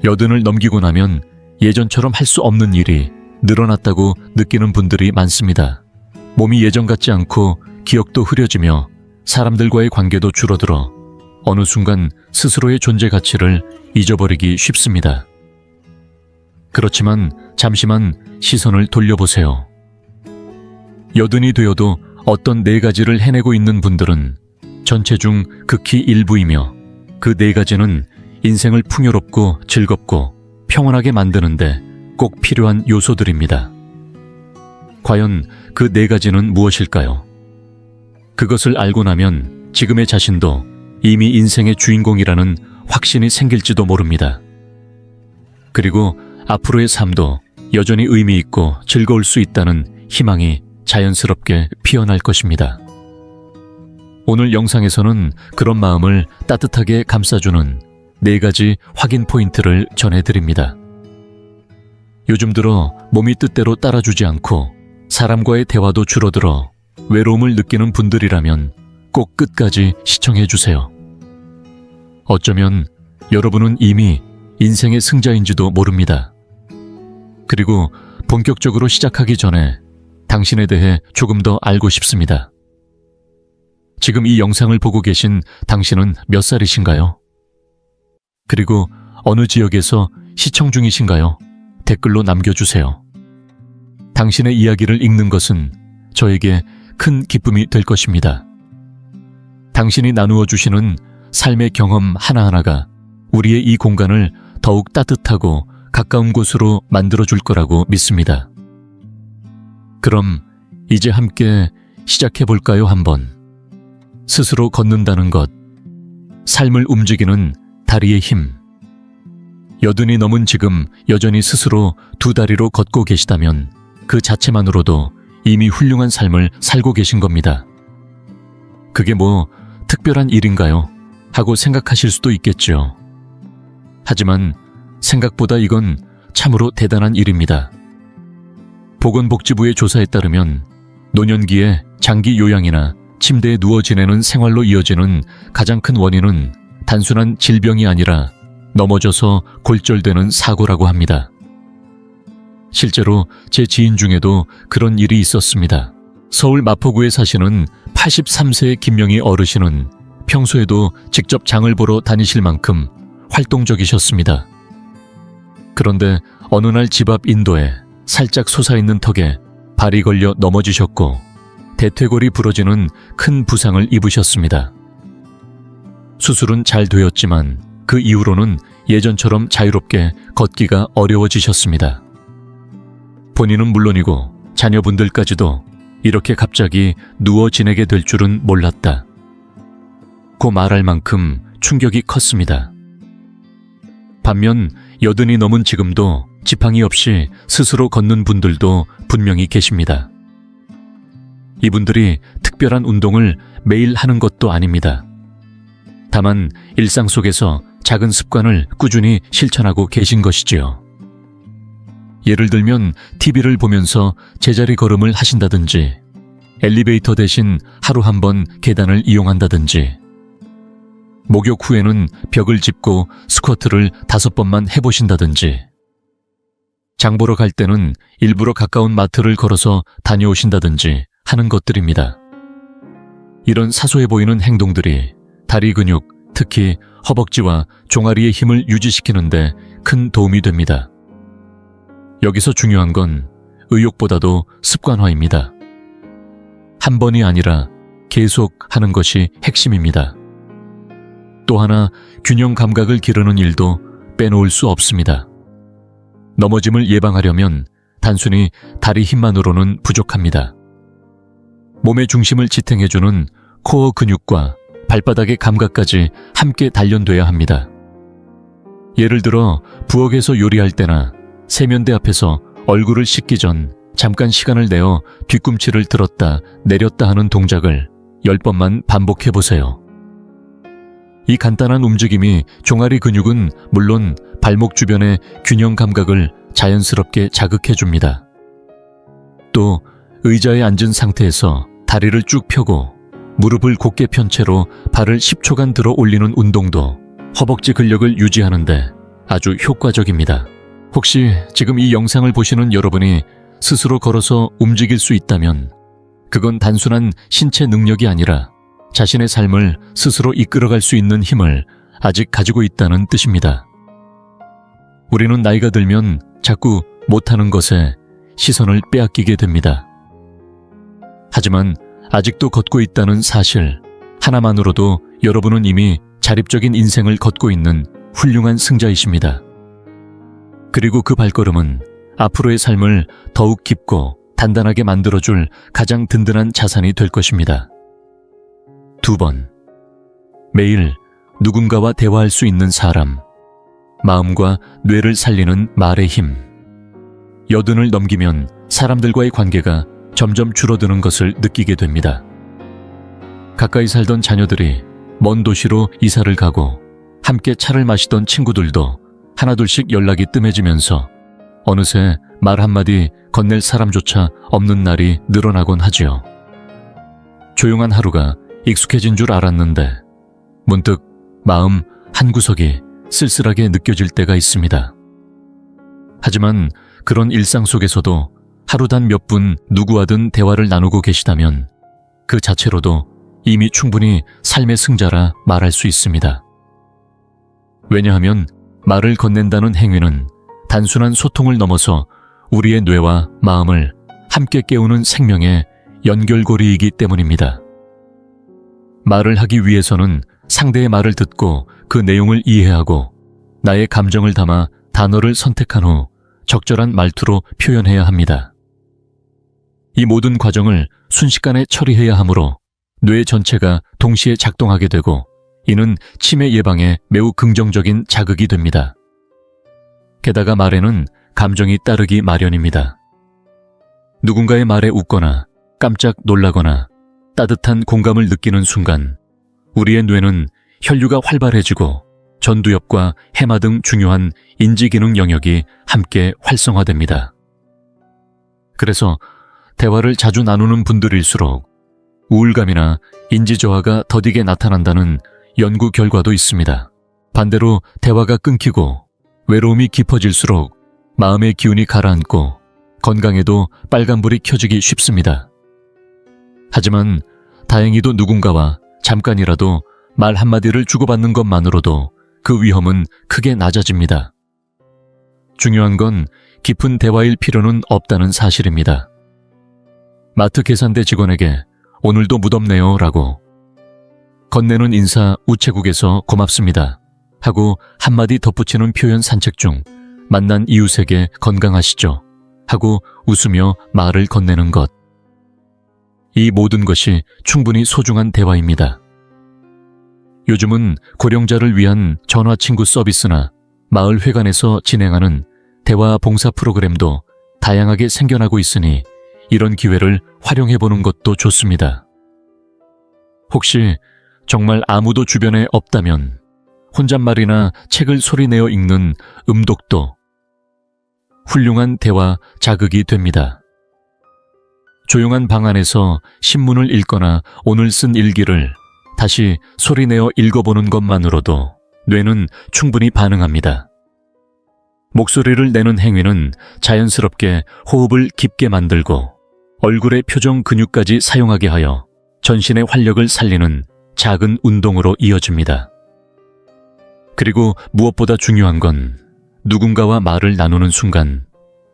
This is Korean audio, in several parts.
여든을 넘기고 나면 예전처럼 할 수 없는 일이 늘어났다고 느끼는 분들이 많습니다. 몸이 예전 같지 않고 기억도 흐려지며 사람들과의 관계도 줄어들어 어느 순간 스스로의 존재 가치를 잊어버리기 쉽습니다. 그렇지만 잠시만 시선을 돌려보세요. 여든이 되어도 어떤 4가지를 해내고 있는 분들은 전체 중 극히 일부이며 그 4가지는 인생을 풍요롭고 즐겁고 평온하게 만드는데 꼭 필요한 요소들입니다. 과연 그 4가지는 무엇일까요? 그것을 알고 나면 지금의 자신도 이미 인생의 주인공이라는 확신이 생길지도 모릅니다. 그리고 앞으로의 삶도 여전히 의미 있고 즐거울 수 있다는 희망이 자연스럽게 피어날 것입니다. 오늘 영상에서는 그런 마음을 따뜻하게 감싸주는 4가지 확인 포인트를 전해드립니다. 요즘 들어 몸이 뜻대로 따라주지 않고 사람과의 대화도 줄어들어 외로움을 느끼는 분들이라면 꼭 끝까지 시청해주세요. 어쩌면 여러분은 이미 인생의 승자인지도 모릅니다. 그리고 본격적으로 시작하기 전에 당신에 대해 조금 더 알고 싶습니다. 지금 이 영상을 보고 계신 당신은 몇 살이신가요? 그리고 어느 지역에서 시청 중이신가요? 댓글로 남겨주세요. 당신의 이야기를 읽는 것은 저에게 큰 기쁨이 될 것입니다. 당신이 나누어 주시는 삶의 경험 하나하나가 우리의 이 공간을 더욱 따뜻하고 가까운 곳으로 만들어줄 거라고 믿습니다. 그럼 이제 함께 시작해볼까요? 한번. 스스로 걷는다는 것, 삶을 움직이는 다리의 힘. 여든이 넘은 지금 여전히 스스로 2다리로 걷고 계시다면 그 자체만으로도 이미 훌륭한 삶을 살고 계신 겁니다. 그게 뭐 특별한 일인가요? 하고 생각하실 수도 있겠죠. 하지만 생각보다 이건 참으로 대단한 일입니다. 보건복지부의 조사에 따르면 노년기에 장기 요양이나 침대에 누워 지내는 생활로 이어지는 가장 큰 원인은 단순한 질병이 아니라 넘어져서 골절되는 사고라고 합니다. 실제로 제 지인 중에도 그런 일이 있었습니다. 서울 마포구에 사시는 83세의 김명희 어르신은 평소에도 직접 장을 보러 다니실 만큼 활동적이셨습니다. 그런데 어느 날 집 앞 인도에 살짝 솟아있는 턱에 발이 걸려 넘어지셨고 대퇴골이 부러지는 큰 부상을 입으셨습니다. 수술은 잘 되었지만 그 이후로는 예전처럼 자유롭게 걷기가 어려워지셨습니다. 본인은 물론이고 자녀분들까지도 이렇게 갑자기 누워 지내게 될 줄은 몰랐다. 고 말할 만큼 충격이 컸습니다. 반면 여든이 넘은 지금도 지팡이 없이 스스로 걷는 분들도 분명히 계십니다. 이분들이 특별한 운동을 매일 하는 것도 아닙니다. 다만 일상 속에서 작은 습관을 꾸준히 실천하고 계신 것이지요. 예를 들면 TV를 보면서 제자리 걸음을 하신다든지 엘리베이터 대신 하루 한 번 계단을 이용한다든지 목욕 후에는 벽을 짚고 스쿼트를 5번만 해보신다든지 장 보러 갈 때는 일부러 가까운 마트를 걸어서 다녀오신다든지 하는 것들입니다. 이런 사소해 보이는 행동들이 다리 근육, 특히 허벅지와 종아리의 힘을 유지시키는데 큰 도움이 됩니다. 여기서 중요한 건 의욕보다도 습관화입니다. 한 번이 아니라 계속 하는 것이 핵심입니다. 또 하나 균형 감각을 기르는 일도 빼놓을 수 없습니다. 넘어짐을 예방하려면 단순히 다리 힘만으로는 부족합니다. 몸의 중심을 지탱해주는 코어 근육과 발바닥의 감각까지 함께 단련돼야 합니다. 예를 들어 부엌에서 요리할 때나 세면대 앞에서 얼굴을 씻기 전 잠깐 시간을 내어 뒤꿈치를 들었다 내렸다 하는 동작을 10번만 반복해보세요. 이 간단한 움직임이 종아리 근육은 물론 발목 주변의 균형 감각을 자연스럽게 자극해줍니다. 또 의자에 앉은 상태에서 다리를 쭉 펴고 무릎을 곧게 편 채로 발을 10초간 들어 올리는 운동도 허벅지 근력을 유지하는데 아주 효과적입니다. 혹시 지금 이 영상을 보시는 여러분이 스스로 걸어서 움직일 수 있다면 그건 단순한 신체 능력이 아니라 자신의 삶을 스스로 이끌어갈 수 있는 힘을 아직 가지고 있다는 뜻입니다. 우리는 나이가 들면 자꾸 못하는 것에 시선을 빼앗기게 됩니다. 하지만 아직도 걷고 있다는 사실 하나만으로도 여러분은 이미 자립적인 인생을 걷고 있는 훌륭한 승자이십니다. 그리고 그 발걸음은 앞으로의 삶을 더욱 깊고 단단하게 만들어줄 가장 든든한 자산이 될 것입니다. 2번, 매일 누군가와 대화할 수 있는 사람, 마음과 뇌를 살리는 말의 힘. 여든을 넘기면 사람들과의 관계가 점점 줄어드는 것을 느끼게 됩니다. 가까이 살던 자녀들이 먼 도시로 이사를 가고 함께 차를 마시던 친구들도 하나둘씩 연락이 뜸해지면서 어느새 말 한마디 건넬 사람조차 없는 날이 늘어나곤 하지요. 조용한 하루가 익숙해진 줄 알았는데 문득 마음 한구석이 쓸쓸하게 느껴질 때가 있습니다. 하지만 그런 일상 속에서도 하루 단 몇 분 누구와든 대화를 나누고 계시다면 그 자체로도 이미 충분히 삶의 승자라 말할 수 있습니다. 왜냐하면 말을 건넨다는 행위는 단순한 소통을 넘어서 우리의 뇌와 마음을 함께 깨우는 생명의 연결고리이기 때문입니다. 말을 하기 위해서는 상대의 말을 듣고 그 내용을 이해하고 나의 감정을 담아 단어를 선택한 후 적절한 말투로 표현해야 합니다. 이 모든 과정을 순식간에 처리해야 하므로 뇌 전체가 동시에 작동하게 되고 이는 치매 예방에 매우 긍정적인 자극이 됩니다. 게다가 말에는 감정이 따르기 마련입니다. 누군가의 말에 웃거나 깜짝 놀라거나 따뜻한 공감을 느끼는 순간 우리의 뇌는 혈류가 활발해지고 전두엽과 해마 등 중요한 인지기능 영역이 함께 활성화됩니다. 그래서 대화를 자주 나누는 분들일수록 우울감이나 인지저하가 더디게 나타난다는 연구 결과도 있습니다. 반대로 대화가 끊기고 외로움이 깊어질수록 마음의 기운이 가라앉고 건강에도 빨간불이 켜지기 쉽습니다. 하지만 다행히도 누군가와 잠깐이라도 말 한마디를 주고받는 것만으로도 그 위험은 크게 낮아집니다. 중요한 건 깊은 대화일 필요는 없다는 사실입니다. 마트 계산대 직원에게 오늘도 무덥네요 라고 건네는 인사 우체국에서 고맙습니다 하고 한마디 덧붙이는 표현 산책 중 만난 이웃에게 건강하시죠 하고 웃으며 말을 건네는 것. 이 모든 것이 충분히 소중한 대화입니다. 요즘은 고령자를 위한 전화친구 서비스나 마을회관에서 진행하는 대화 봉사 프로그램도 다양하게 생겨나고 있으니 이런 기회를 활용해보는 것도 좋습니다. 혹시 정말 아무도 주변에 없다면 혼잣말이나 책을 소리내어 읽는 음독도 훌륭한 대화 자극이 됩니다. 조용한 방 안에서 신문을 읽거나 오늘 쓴 일기를 다시 소리내어 읽어보는 것만으로도 뇌는 충분히 반응합니다. 목소리를 내는 행위는 자연스럽게 호흡을 깊게 만들고 얼굴의 표정 근육까지 사용하게 하여 전신의 활력을 살리는 작은 운동으로 이어집니다. 그리고 무엇보다 중요한 건 누군가와 말을 나누는 순간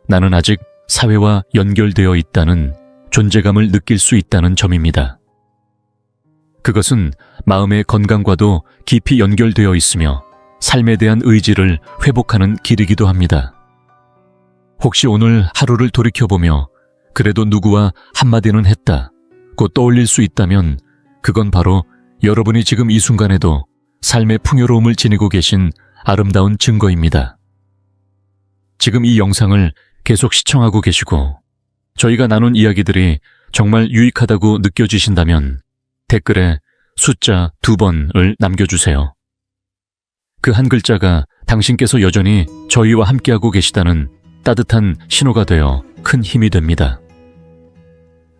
나는 아직 사회와 연결되어 있다는 존재감을 느낄 수 있다는 점입니다. 그것은 마음의 건강과도 깊이 연결되어 있으며 삶에 대한 의지를 회복하는 길이기도 합니다. 혹시 오늘 하루를 돌이켜보며 그래도 누구와 한마디는 했다고 떠올릴 수 있다면 그건 바로 여러분이 지금 이 순간에도 삶의 풍요로움을 지니고 계신 아름다운 증거입니다. 지금 이 영상을 계속 시청하고 계시고 저희가 나눈 이야기들이 정말 유익하다고 느껴지신다면 댓글에 숫자 2번을 남겨주세요. 그 한 글자가 당신께서 여전히 저희와 함께하고 계시다는 따뜻한 신호가 되어 큰 힘이 됩니다.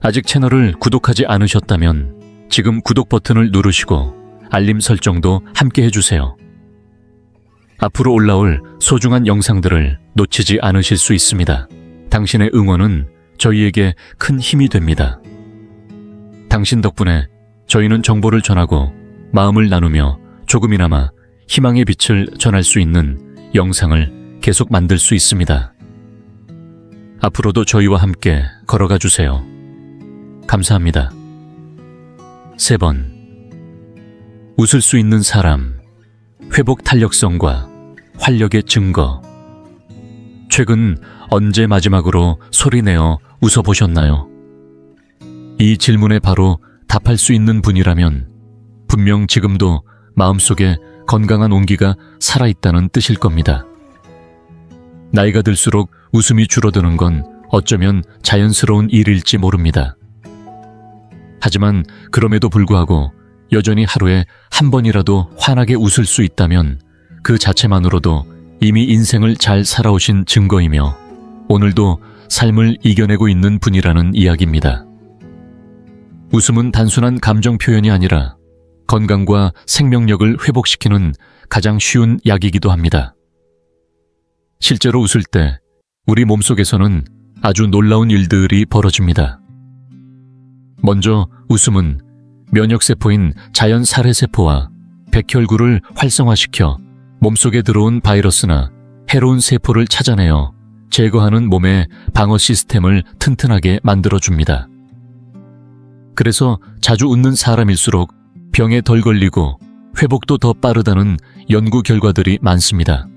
아직 채널을 구독하지 않으셨다면 지금 구독 버튼을 누르시고 알림 설정도 함께 해주세요. 앞으로 올라올 소중한 영상들을 놓치지 않으실 수 있습니다. 당신의 응원은 저희에게 큰 힘이 됩니다. 당신 덕분에 저희는 정보를 전하고 마음을 나누며 조금이나마 희망의 빛을 전할 수 있는 영상을 계속 만들 수 있습니다. 앞으로도 저희와 함께 걸어가 주세요. 감사합니다. 3번. 웃을 수 있는 사람, 회복 탄력성과 활력의 증거. 최근 언제 마지막으로 소리내어 웃어보셨나요? 이 질문에 바로 답할 수 있는 분이라면 분명 지금도 마음속에 건강한 온기가 살아있다는 뜻일 겁니다. 나이가 들수록 웃음이 줄어드는 건 어쩌면 자연스러운 일일지 모릅니다. 하지만 그럼에도 불구하고 여전히 하루에 한 번이라도 환하게 웃을 수 있다면 그 자체만으로도 이미 인생을 잘 살아오신 증거이며 오늘도 삶을 이겨내고 있는 분이라는 이야기입니다. 웃음은 단순한 감정 표현이 아니라 건강과 생명력을 회복시키는 가장 쉬운 약이기도 합니다. 실제로 웃을 때 우리 몸속에서는 아주 놀라운 일들이 벌어집니다. 먼저 웃음은 면역세포인 자연 살해세포와 백혈구를 활성화시켜 몸속에 들어온 바이러스나 해로운 세포를 찾아내어 제거하는 몸의 방어 시스템을 튼튼하게 만들어줍니다. 그래서 자주 웃는 사람일수록 병에 덜 걸리고 회복도 더 빠르다는 연구 결과들이 많습니다.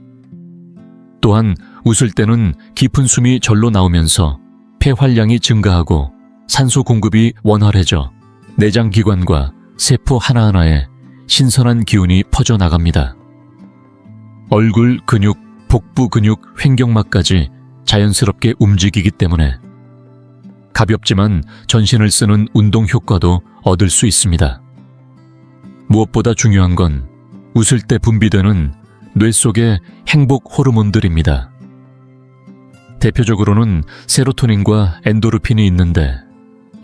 또한 웃을 때는 깊은 숨이 절로 나오면서 폐활량이 증가하고 산소 공급이 원활해져 내장기관과 세포 하나하나에 신선한 기운이 퍼져나갑니다. 얼굴 근육, 복부 근육, 횡격막까지 자연스럽게 움직이기 때문에 가볍지만 전신을 쓰는 운동 효과도 얻을 수 있습니다. 무엇보다 중요한 건 웃을 때 분비되는 뇌 속의 행복 호르몬들입니다. 대표적으로는 세로토닌과 엔도르핀이 있는데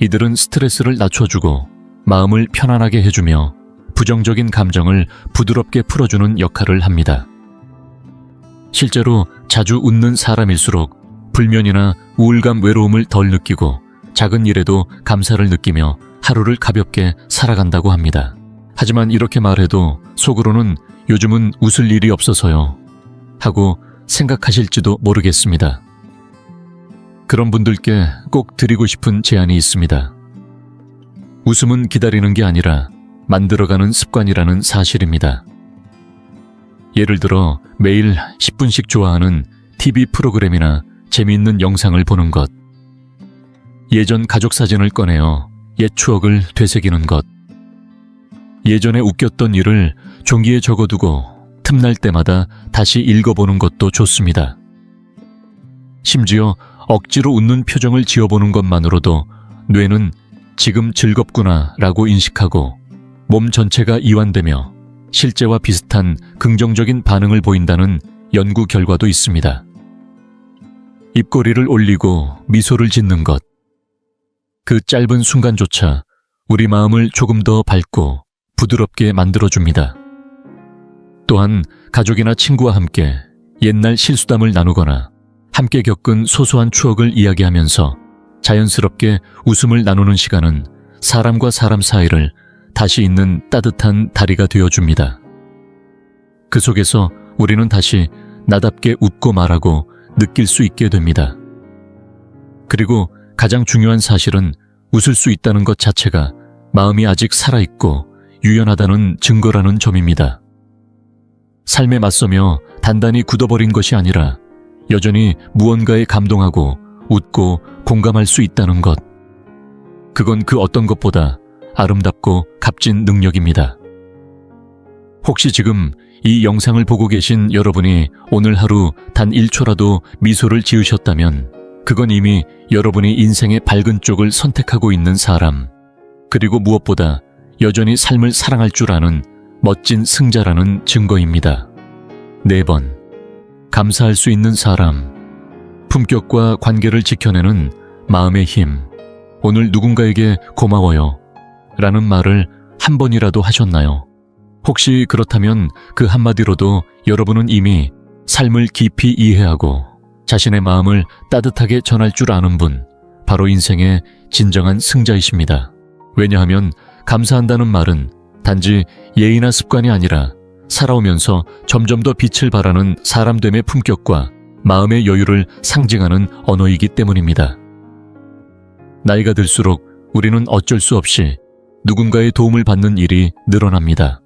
이들은 스트레스를 낮춰주고 마음을 편안하게 해주며 부정적인 감정을 부드럽게 풀어주는 역할을 합니다. 실제로 자주 웃는 사람일수록 불면이나 우울감, 외로움을 덜 느끼고 작은 일에도 감사를 느끼며 하루를 가볍게 살아간다고 합니다. 하지만 이렇게 말해도 속으로는 요즘은 웃을 일이 없어서요 하고 생각하실지도 모르겠습니다. 그런 분들께 꼭 드리고 싶은 제안이 있습니다. 웃음은 기다리는 게 아니라 만들어가는 습관이라는 사실입니다. 예를 들어 매일 10분씩 좋아하는 TV 프로그램이나 재미있는 영상을 보는 것, 예전 가족 사진을 꺼내어 옛 추억을 되새기는 것, 예전에 웃겼던 일을 종이에 적어두고 틈날 때마다 다시 읽어보는 것도 좋습니다. 심지어 억지로 웃는 표정을 지어보는 것만으로도 뇌는 지금 즐겁구나 라고 인식하고 몸 전체가 이완되며 실제와 비슷한 긍정적인 반응을 보인다는 연구 결과도 있습니다. 입꼬리를 올리고 미소를 짓는 것, 그 짧은 순간조차 우리 마음을 조금 더 밝고 부드럽게 만들어줍니다. 또한 가족이나 친구와 함께 옛날 실수담을 나누거나 함께 겪은 소소한 추억을 이야기하면서 자연스럽게 웃음을 나누는 시간은 사람과 사람 사이를 다시 잇는 따뜻한 다리가 되어줍니다. 그 속에서 우리는 다시 나답게 웃고 말하고 느낄 수 있게 됩니다. 그리고 가장 중요한 사실은 웃을 수 있다는 것 자체가 마음이 아직 살아있고 유연하다는 증거라는 점입니다. 삶에 맞서며 단단히 굳어버린 것이 아니라 여전히 무언가에 감동하고 웃고 공감할 수 있다는 것. 그건 그 어떤 것보다 아름답고 값진 능력입니다. 혹시 지금 이 영상을 보고 계신 여러분이 오늘 하루 단 1초라도 미소를 지으셨다면 그건 이미 여러분이 인생의 밝은 쪽을 선택하고 있는 사람, 그리고 무엇보다 여전히 삶을 사랑할 줄 아는 멋진 승자라는 증거입니다. 4번. 감사할 수 있는 사람. 품격과 관계를 지켜내는 마음의 힘. 오늘 누군가에게 고마워요 라는 말을 한 번이라도 하셨나요? 혹시 그렇다면 그 한마디로도 여러분은 이미 삶을 깊이 이해하고 자신의 마음을 따뜻하게 전할 줄 아는 분, 바로 인생의 진정한 승자이십니다. 왜냐하면 감사한다는 말은 단지 예의나 습관이 아니라 살아오면서 점점 더 빛을 발하는 사람됨의 품격과 마음의 여유를 상징하는 언어이기 때문입니다. 나이가 들수록 우리는 어쩔 수 없이 누군가의 도움을 받는 일이 늘어납니다.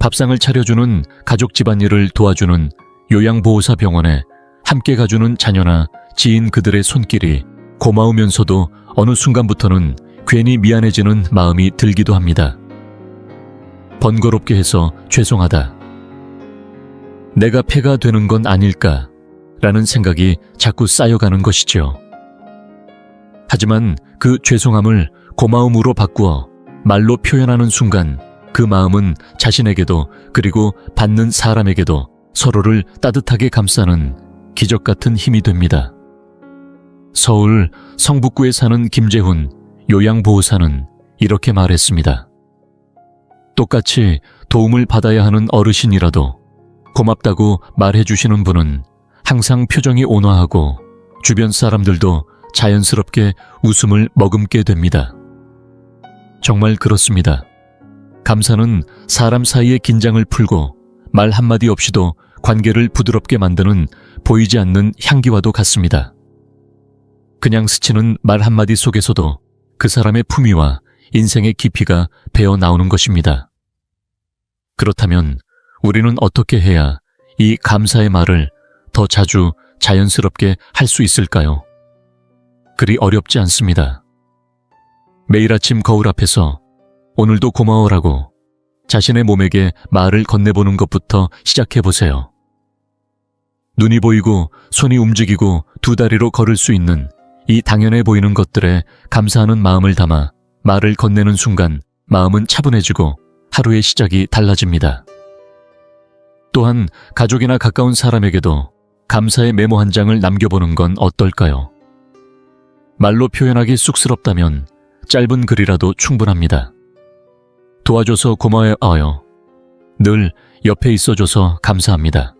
밥상을 차려주는 가족 집안일을 도와주는 요양보호사 병원에 함께 가주는 자녀나 지인 그들의 손길이 고마우면서도 어느 순간부터는 괜히 미안해지는 마음이 들기도 합니다. 번거롭게 해서 죄송하다. 내가 폐가 되는 건 아닐까라는 생각이 자꾸 쌓여가는 것이죠. 하지만 그 죄송함을 고마움으로 바꾸어 말로 표현하는 순간 그 마음은 자신에게도 그리고 받는 사람에게도 서로를 따뜻하게 감싸는 기적 같은 힘이 됩니다. 서울 성북구에 사는 김재훈 요양보호사는 이렇게 말했습니다. 똑같이 도움을 받아야 하는 어르신이라도 고맙다고 말해주시는 분은 항상 표정이 온화하고 주변 사람들도 자연스럽게 웃음을 머금게 됩니다. 정말 그렇습니다. 감사는 사람 사이의 긴장을 풀고 말 한마디 없이도 관계를 부드럽게 만드는 보이지 않는 향기와도 같습니다. 그냥 스치는 말 한마디 속에서도 그 사람의 품위와 인생의 깊이가 배어 나오는 것입니다. 그렇다면 우리는 어떻게 해야 이 감사의 말을 더 자주 자연스럽게 할 수 있을까요? 그리 어렵지 않습니다. 매일 아침 거울 앞에서 오늘도 고마워라고 자신의 몸에게 말을 건네보는 것부터 시작해보세요. 눈이 보이고 손이 움직이고 두 다리로 걸을 수 있는 이 당연해 보이는 것들에 감사하는 마음을 담아 말을 건네는 순간 마음은 차분해지고 하루의 시작이 달라집니다. 또한 가족이나 가까운 사람에게도 감사의 메모 한 장을 남겨보는 건 어떨까요? 말로 표현하기 쑥스럽다면 짧은 글이라도 충분합니다. 도와줘서 고마워요. 늘 옆에 있어줘서 감사합니다.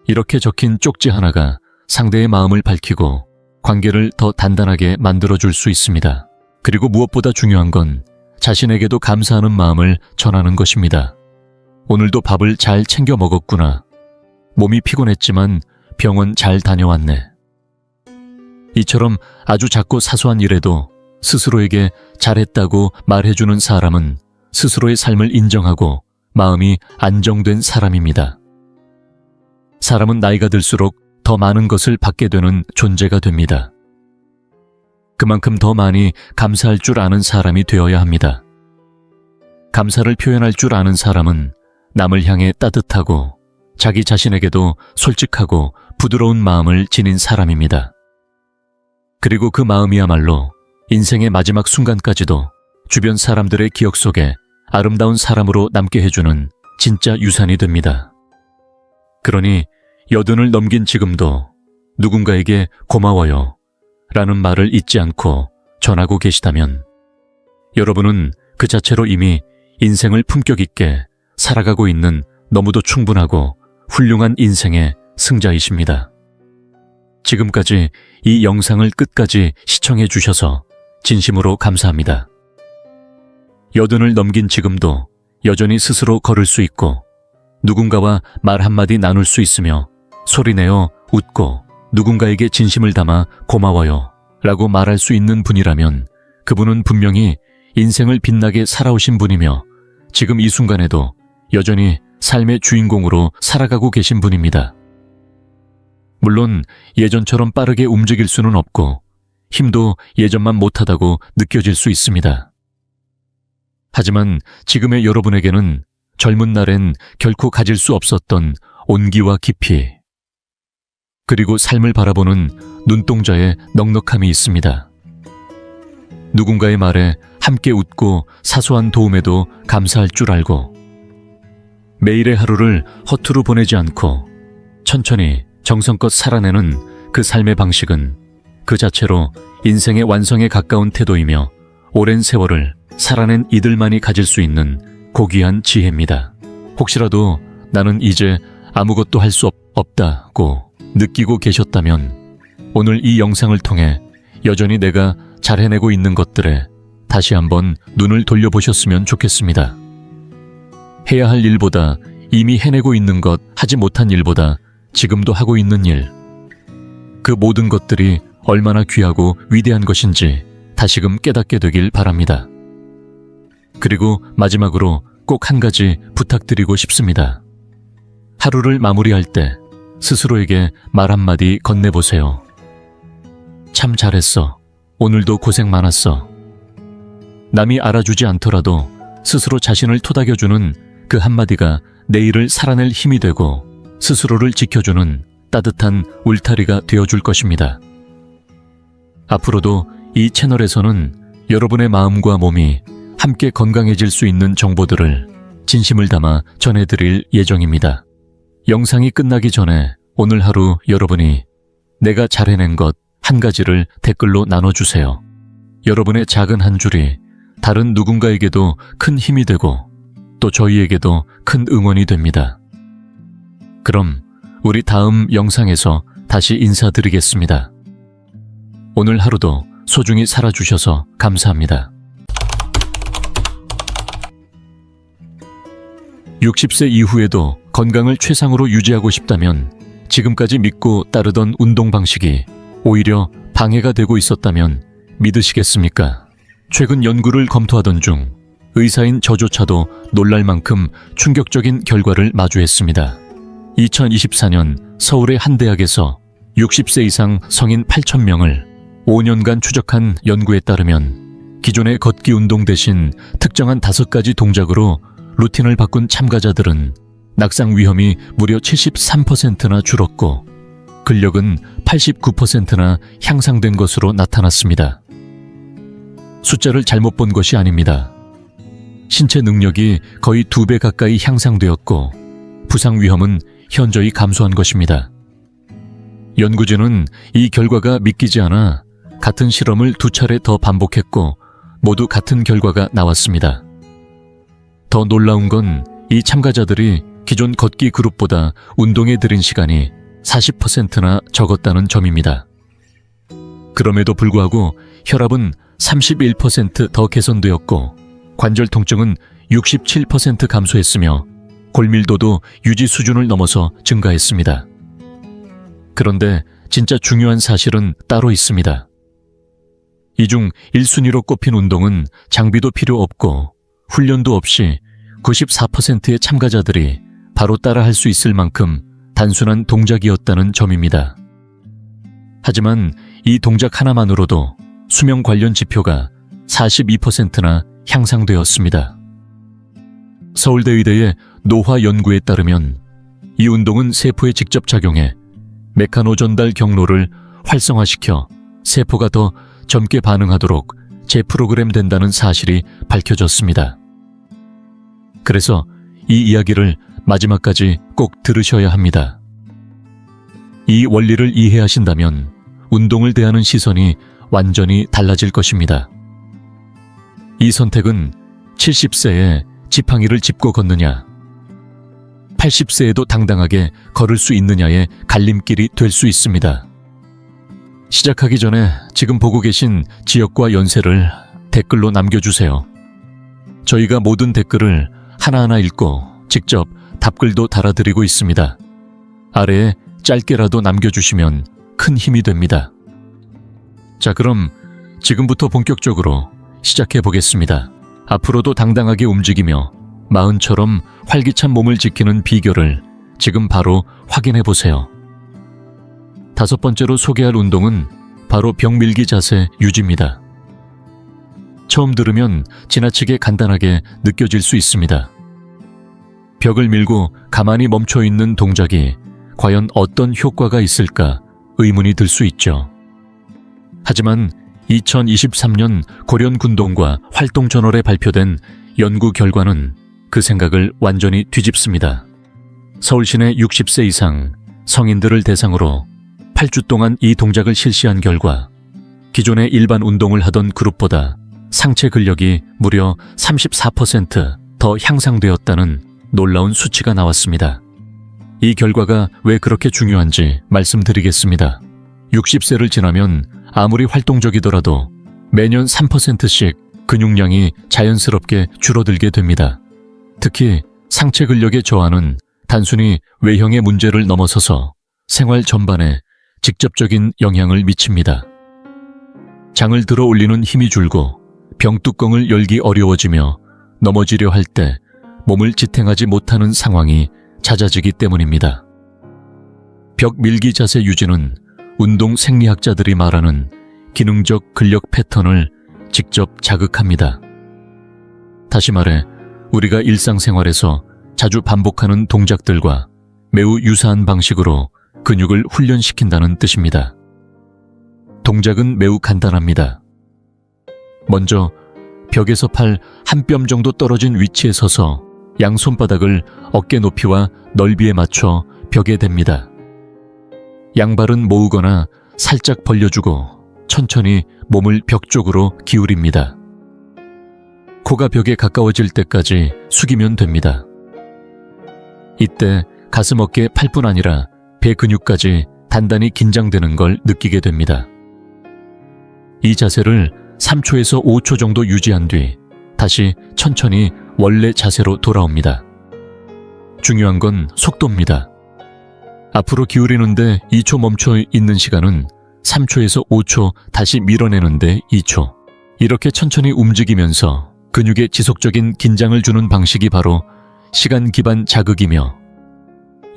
이렇게 적힌 쪽지 하나가 상대의 마음을 밝히고 관계를 더 단단하게 만들어줄 수 있습니다. 그리고 무엇보다 중요한 건 자신에게도 감사하는 마음을 전하는 것입니다. 오늘도 밥을 잘 챙겨 먹었구나. 몸이 피곤했지만 병원 잘 다녀왔네. 이처럼 아주 작고 사소한 일에도 스스로에게 잘했다고 말해주는 사람은 스스로의 삶을 인정하고 마음이 안정된 사람입니다. 사람은 나이가 들수록 더 많은 것을 받게 되는 존재가 됩니다. 그만큼 더 많이 감사할 줄 아는 사람이 되어야 합니다. 감사를 표현할 줄 아는 사람은 남을 향해 따뜻하고 자기 자신에게도 솔직하고 부드러운 마음을 지닌 사람입니다. 그리고 그 마음이야말로 인생의 마지막 순간까지도 주변 사람들의 기억 속에 아름다운 사람으로 남게 해주는 진짜 유산이 됩니다. 그러니 여든을 넘긴 지금도 누군가에게 고마워요 라는 말을 잊지 않고 전하고 계시다면 여러분은 그 자체로 이미 인생을 품격 있게 살아가고 있는 너무도 충분하고 훌륭한 인생의 승자이십니다. 지금까지 이 영상을 끝까지 시청해 주셔서 진심으로 감사합니다. 여든을 넘긴 지금도 여전히 스스로 걸을 수 있고 누군가와 말 한마디 나눌 수 있으며 소리내어 웃고 누군가에게 진심을 담아 고마워요 라고 말할 수 있는 분이라면 그분은 분명히 인생을 빛나게 살아오신 분이며 지금 이 순간에도 여전히 삶의 주인공으로 살아가고 계신 분입니다. 물론 예전처럼 빠르게 움직일 수는 없고 힘도 예전만 못하다고 느껴질 수 있습니다. 하지만 지금의 여러분에게는 젊은 날엔 결코 가질 수 없었던 온기와 깊이 그리고 삶을 바라보는 눈동자에 넉넉함이 있습니다. 누군가의 말에 함께 웃고 사소한 도움에도 감사할 줄 알고 매일의 하루를 허투루 보내지 않고 천천히 정성껏 살아내는 그 삶의 방식은 그 자체로 인생의 완성에 가까운 태도이며 오랜 세월을 살아낸 이들만이 가질 수 있는 고귀한 지혜입니다. 혹시라도 나는 이제 아무것도 할 수 없다고 느끼고 계셨다면 오늘 이 영상을 통해 여전히 내가 잘 해내고 있는 것들에 다시 한번 눈을 돌려보셨으면 좋겠습니다. 해야 할 일보다 이미 해내고 있는 것, 하지 못한 일보다 지금도 하고 있는 일, 그 모든 것들이 얼마나 귀하고 위대한 것인지 다시금 깨닫게 되길 바랍니다. 그리고 마지막으로 꼭 한 가지 부탁드리고 싶습니다. 하루를 마무리할 때 스스로에게 말 한마디 건네보세요. 참 잘했어. 오늘도 고생 많았어. 남이 알아주지 않더라도 스스로 자신을 토닥여주는 그 한마디가 내일을 살아낼 힘이 되고 스스로를 지켜주는 따뜻한 울타리가 되어줄 것입니다. 앞으로도 이 채널에서는 여러분의 마음과 몸이 함께 건강해질 수 있는 정보들을 진심을 담아 전해드릴 예정입니다. 영상이 끝나기 전에 오늘 하루 여러분이 내가 잘 해낸 것 한 가지를 댓글로 나눠주세요. 여러분의 작은 한 줄이 다른 누군가에게도 큰 힘이 되고 또 저희에게도 큰 응원이 됩니다. 그럼 우리 다음 영상에서 다시 인사드리겠습니다. 오늘 하루도 소중히 살아주셔서 감사합니다. 60세 이후에도 건강을 최상으로 유지하고 싶다면 지금까지 믿고 따르던 운동 방식이 오히려 방해가 되고 있었다면 믿으시겠습니까? 최근 연구를 검토하던 중 의사인 저조차도 놀랄 만큼 충격적인 결과를 마주했습니다. 2024년 서울의 한 대학에서 60세 이상 성인 8,000명을 5년간 추적한 연구에 따르면 기존의 걷기 운동 대신 특정한 5가지 동작으로 루틴을 바꾼 참가자들은 낙상 위험이 무려 73%나 줄었고 근력은 89%나 향상된 것으로 나타났습니다. 숫자를 잘못 본 것이 아닙니다. 신체 능력이 거의 2배 가까이 향상되었고 부상 위험은 현저히 감소한 것입니다. 연구진은 이 결과가 믿기지 않아 같은 실험을 2차례 더 반복했고 모두 같은 결과가 나왔습니다. 더 놀라운 건 이 참가자들이 기존 걷기 그룹보다 운동에 들인 시간이 40%나 적었다는 점입니다. 그럼에도 불구하고 혈압은 31% 더 개선되었고 관절 통증은 67% 감소했으며 골밀도도 유지 수준을 넘어서 증가했습니다. 그런데 진짜 중요한 사실은 따로 있습니다. 이 중 1순위로 꼽힌 운동은 장비도 필요 없고 훈련도 없이 94%의 참가자들이 바로 따라 할 수 있을 만큼 단순한 동작이었다는 점입니다. 하지만 이 동작 하나만으로도 수명 관련 지표가 42%나 향상되었습니다. 서울대 의대의 노화 연구에 따르면 이 운동은 세포에 직접 작용해 메카노 전달 경로를 활성화시켜 세포가 더 젊게 반응하도록 재프로그램 된다는 사실이 밝혀졌습니다. 그래서 이 이야기를 마지막까지 꼭 들으셔야 합니다. 이 원리를 이해하신다면 운동을 대하는 시선이 완전히 달라질 것입니다. 이 선택은 70세에 지팡이를 짚고 걷느냐, 80세에도 당당하게 걸을 수 있느냐의 갈림길이 될 수 있습니다. 시작하기 전에 지금 보고 계신 지역과 연세를 댓글로 남겨주세요. 저희가 모든 댓글을 하나하나 읽고 직접 답글도 달아드리고 있습니다. 아래에 짧게라도 남겨주시면 큰 힘이 됩니다. 자, 그럼 지금부터 본격적으로 시작해 보겠습니다. 앞으로도 당당하게 움직이며 마흔처럼 활기찬 몸을 지키는 비결을 지금 바로 확인해 보세요. 5번째로 소개할 운동은 바로 벽밀기 자세 유지입니다. 처음 들으면 지나치게 간단하게 느껴질 수 있습니다. 벽을 밀고 가만히 멈춰 있는 동작이 과연 어떤 효과가 있을까 의문이 들 수 있죠. 하지만 2023년 고련군동과 활동저널에 발표된 연구 결과는 그 생각을 완전히 뒤집습니다. 서울시내 60세 이상 성인들을 대상으로 8주 동안 이 동작을 실시한 결과 기존의 일반 운동을 하던 그룹보다 상체 근력이 무려 34%, 더 향상되었다는 놀라운 수치가 나왔습니다. 이 결과가 왜 그렇게 중요한지 말씀드리겠습니다. 60세를 지나면 아무리 활동적이더라도 매년 3%씩 근육량이 자연스럽게 줄어들게 됩니다. 특히 상체 근력의 저하는 단순히 외형의 문제를 넘어서서 생활 전반에 직접적인 영향을 미칩니다. 장을 들어 올리는 힘이 줄고 병뚜껑을 열기 어려워지며 넘어지려 할 때 몸을 지탱하지 못하는 상황이 잦아지기 때문입니다. 벽 밀기 자세 유지는 운동 생리학자들이 말하는 기능적 근력 패턴을 직접 자극합니다. 다시 말해 우리가 일상생활에서 자주 반복하는 동작들과 매우 유사한 방식으로 근육을 훈련시킨다는 뜻입니다. 동작은 매우 간단합니다. 먼저 벽에서 팔 한 뼘 정도 떨어진 위치에 서서 양손바닥을 어깨 높이와 넓이에 맞춰 벽에 댑니다. 양발은 모으거나 살짝 벌려주고 천천히 몸을 벽 쪽으로 기울입니다. 코가 벽에 가까워질 때까지 숙이면 됩니다. 이때 가슴 어깨 팔뿐 아니라 배 근육까지 단단히 긴장되는 걸 느끼게 됩니다. 이 자세를 3초에서 5초 정도 유지한 뒤 다시 천천히 원래 자세로 돌아옵니다. 중요한 건 속도입니다. 앞으로 기울이는데 2초 멈춰 있는 시간은 3초에서 5초 다시 밀어내는데 2초. 이렇게 천천히 움직이면서 근육에 지속적인 긴장을 주는 방식이 바로 시간 기반 자극이며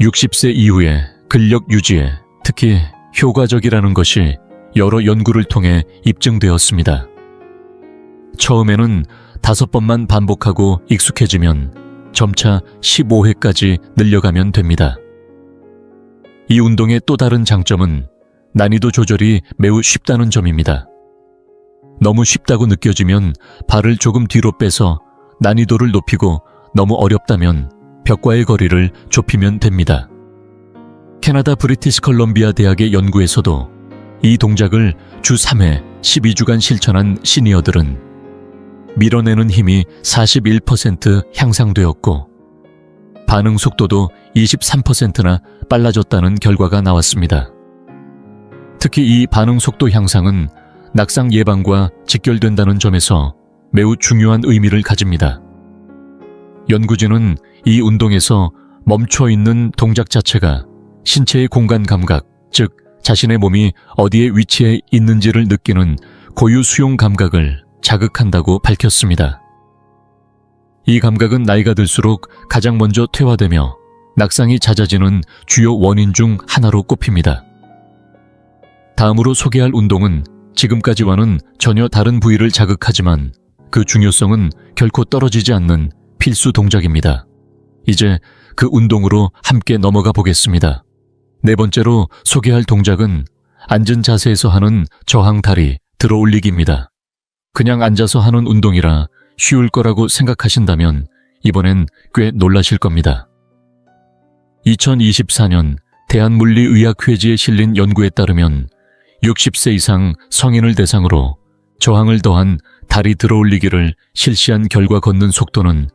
60세 이후에 근력 유지에 특히 효과적이라는 것이 여러 연구를 통해 입증되었습니다. 처음에는 5번만 반복하고 익숙해지면 점차 15회까지 늘려가면 됩니다. 이 운동의 또 다른 장점은 난이도 조절이 매우 쉽다는 점입니다. 너무 쉽다고 느껴지면 발을 조금 뒤로 빼서 난이도를 높이고 너무 어렵다면 벽과의 거리를 좁히면 됩니다. 캐나다 브리티시 컬럼비아 대학의 연구에서도 이 동작을 주 3회 12주간 실천한 시니어들은 밀어내는 힘이 41% 향상되었고 반응 속도도 23%나 빨라졌다는 결과가 나왔습니다. 특히 이 반응 속도 향상은 낙상 예방과 직결된다는 점에서 매우 중요한 의미를 가집니다. 연구진은 이 운동에서 멈춰 있는 동작 자체가 신체의 공간 감각, 즉 자신의 몸이 어디에 위치해 있는지를 느끼는 고유 수용 감각을 자극한다고 밝혔습니다. 이 감각은 나이가 들수록 가장 먼저 퇴화되며 낙상이 잦아지는 주요 원인 중 하나로 꼽힙니다. 다음으로 소개할 운동은 지금까지와는 전혀 다른 부위를 자극하지만 그 중요성은 결코 떨어지지 않는 필수 동작입니다. 이제 그 운동으로 함께 넘어가 보겠습니다. 네 번째로 소개할 동작은 앉은 자세에서 하는 저항 다리 들어 올리기입니다. 그냥 앉아서 하는 운동이라 쉬울 거라고 생각하신다면 이번엔 꽤 놀라실 겁니다. 2024년 대한물리의학회지에 실린 연구에 따르면 60세 이상 성인을 대상으로 저항을 더한 다리 들어 올리기를 실시한 결과 걷는 속도는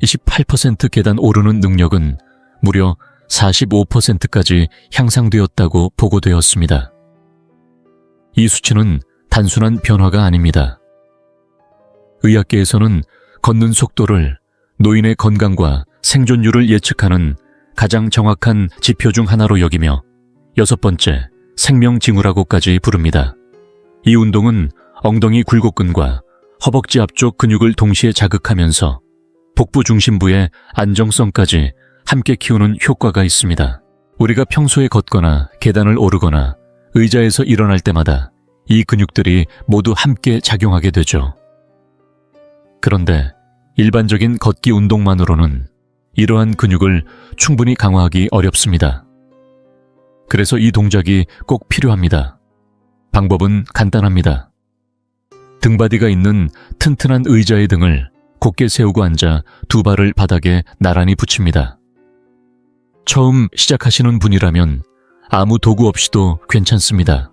28% 계단 오르는 능력은 무려 45%까지 향상되었다고 보고되었습니다. 이 수치는 단순한 변화가 아닙니다. 의학계에서는 걷는 속도를 노인의 건강과 생존율을 예측하는 가장 정확한 지표 중 하나로 여기며 6번째 생명징후라고까지 부릅니다. 이 운동은 엉덩이 굴곡근과 허벅지 앞쪽 근육을 동시에 자극하면서 복부 중심부의 안정성까지 함께 키우는 효과가 있습니다. 우리가 평소에 걷거나 계단을 오르거나 의자에서 일어날 때마다 이 근육들이 모두 함께 작용하게 되죠. 그런데 일반적인 걷기 운동만으로는 이러한 근육을 충분히 강화하기 어렵습니다. 그래서 이 동작이 꼭 필요합니다. 방법은 간단합니다. 등받이가 있는 튼튼한 의자의 등을 곧게 세우고 앉아 두 발을 바닥에 나란히 붙입니다. 처음 시작하시는 분이라면 아무 도구 없이도 괜찮습니다.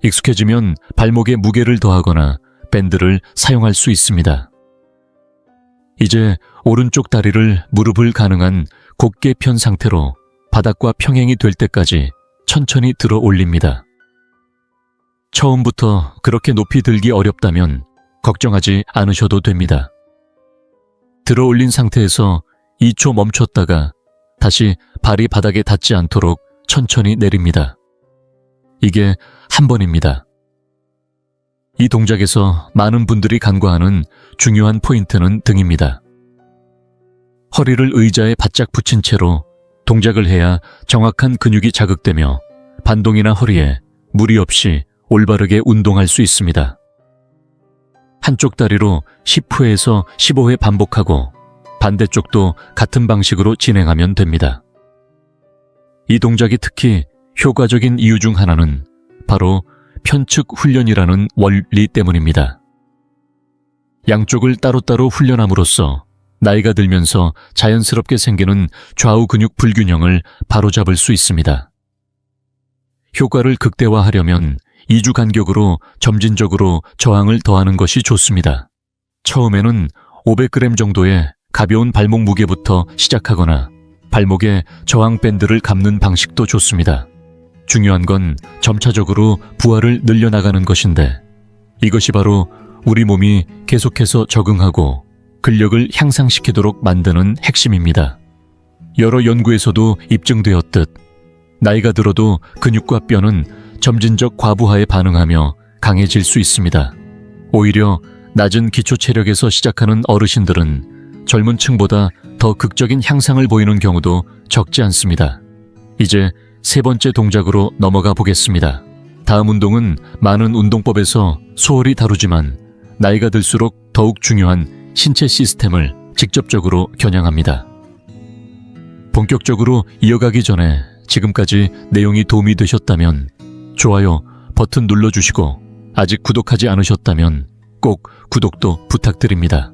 익숙해지면 발목에 무게를 더하거나 밴드를 사용할 수 있습니다. 이제 오른쪽 다리를 무릎을 가능한 곧게 편 상태로 바닥과 평행이 될 때까지 천천히 들어 올립니다. 처음부터 그렇게 높이 들기 어렵다면 걱정하지 않으셔도 됩니다. 들어 올린 상태에서 2초 멈췄다가 다시 발이 바닥에 닿지 않도록 천천히 내립니다. 이게 한 번입니다. 이 동작에서 많은 분들이 간과하는 중요한 포인트는 등입니다. 허리를 의자에 바짝 붙인 채로 동작을 해야 정확한 근육이 자극되며 반동이나 허리에 무리 없이 올바르게 운동할 수 있습니다. 한쪽 다리로 10회에서 15회 반복하고 반대쪽도 같은 방식으로 진행하면 됩니다. 이 동작이 특히 효과적인 이유 중 하나는 바로 편측 훈련이라는 원리 때문입니다. 양쪽을 따로따로 훈련함으로써 나이가 들면서 자연스럽게 생기는 좌우 근육 불균형을 바로잡을 수 있습니다. 효과를 극대화하려면 2주 간격으로 점진적으로 저항을 더하는 것이 좋습니다. 처음에는 500g 정도의 가벼운 발목 무게부터 시작하거나 발목에 저항 밴드를 감는 방식도 좋습니다. 중요한 건 점차적으로 부하를 늘려나가는 것인데 이것이 바로 우리 몸이 계속해서 적응하고 근력을 향상시키도록 만드는 핵심입니다. 여러 연구에서도 입증되었듯 나이가 들어도 근육과 뼈는 점진적 과부하에 반응하며 강해질 수 있습니다. 오히려 낮은 기초 체력에서 시작하는 어르신들은 젊은 층보다 더 극적인 향상을 보이는 경우도 적지 않습니다. 이제 세 번째 동작으로 넘어가 보겠습니다. 다음 운동은 많은 운동법에서 소홀히 다루지만 나이가 들수록 더욱 중요한 신체 시스템을 직접적으로 겨냥합니다. 본격적으로 이어가기 전에 지금까지 내용이 도움이 되셨다면 좋아요 버튼 눌러주시고 아직 구독하지 않으셨다면 꼭 구독도 부탁드립니다.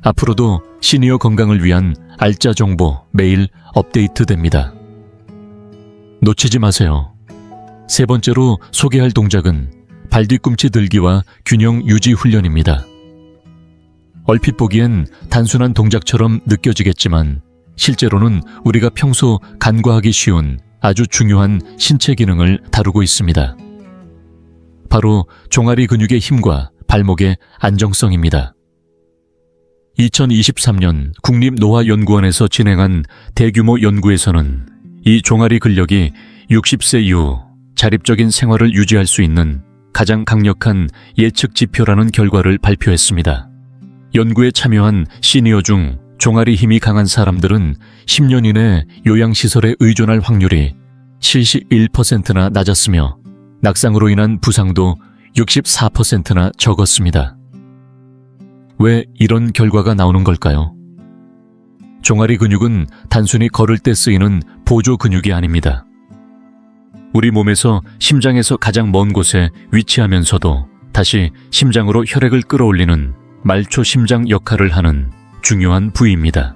앞으로도 시니어 건강을 위한 알짜 정보 매일 업데이트됩니다. 놓치지 마세요. 세 번째로 소개할 동작은 발뒤꿈치 들기와 균형 유지 훈련입니다. 얼핏 보기엔 단순한 동작처럼 느껴지겠지만 실제로는 우리가 평소 간과하기 쉬운 아주 중요한 신체 기능을 다루고 있습니다. 바로 종아리 근육의 힘과 발목의 안정성입니다. 2023년 국립노화연구원에서 진행한 대규모 연구에서는 이 종아리 근력이 60세 이후 자립적인 생활을 유지할 수 있는 가장 강력한 예측 지표라는 결과를 발표했습니다. 연구에 참여한 시니어 중 종아리 힘이 강한 사람들은 10년 이내 요양시설에 의존할 확률이 71%나 낮았으며 낙상으로 인한 부상도 64%나 적었습니다. 왜 이런 결과가 나오는 걸까요? 종아리 근육은 단순히 걸을 때 쓰이는 보조 근육이 아닙니다. 우리 몸에서 심장에서 가장 먼 곳에 위치하면서도 다시 심장으로 혈액을 끌어올리는 말초 심장 역할을 하는 중요한 부위입니다.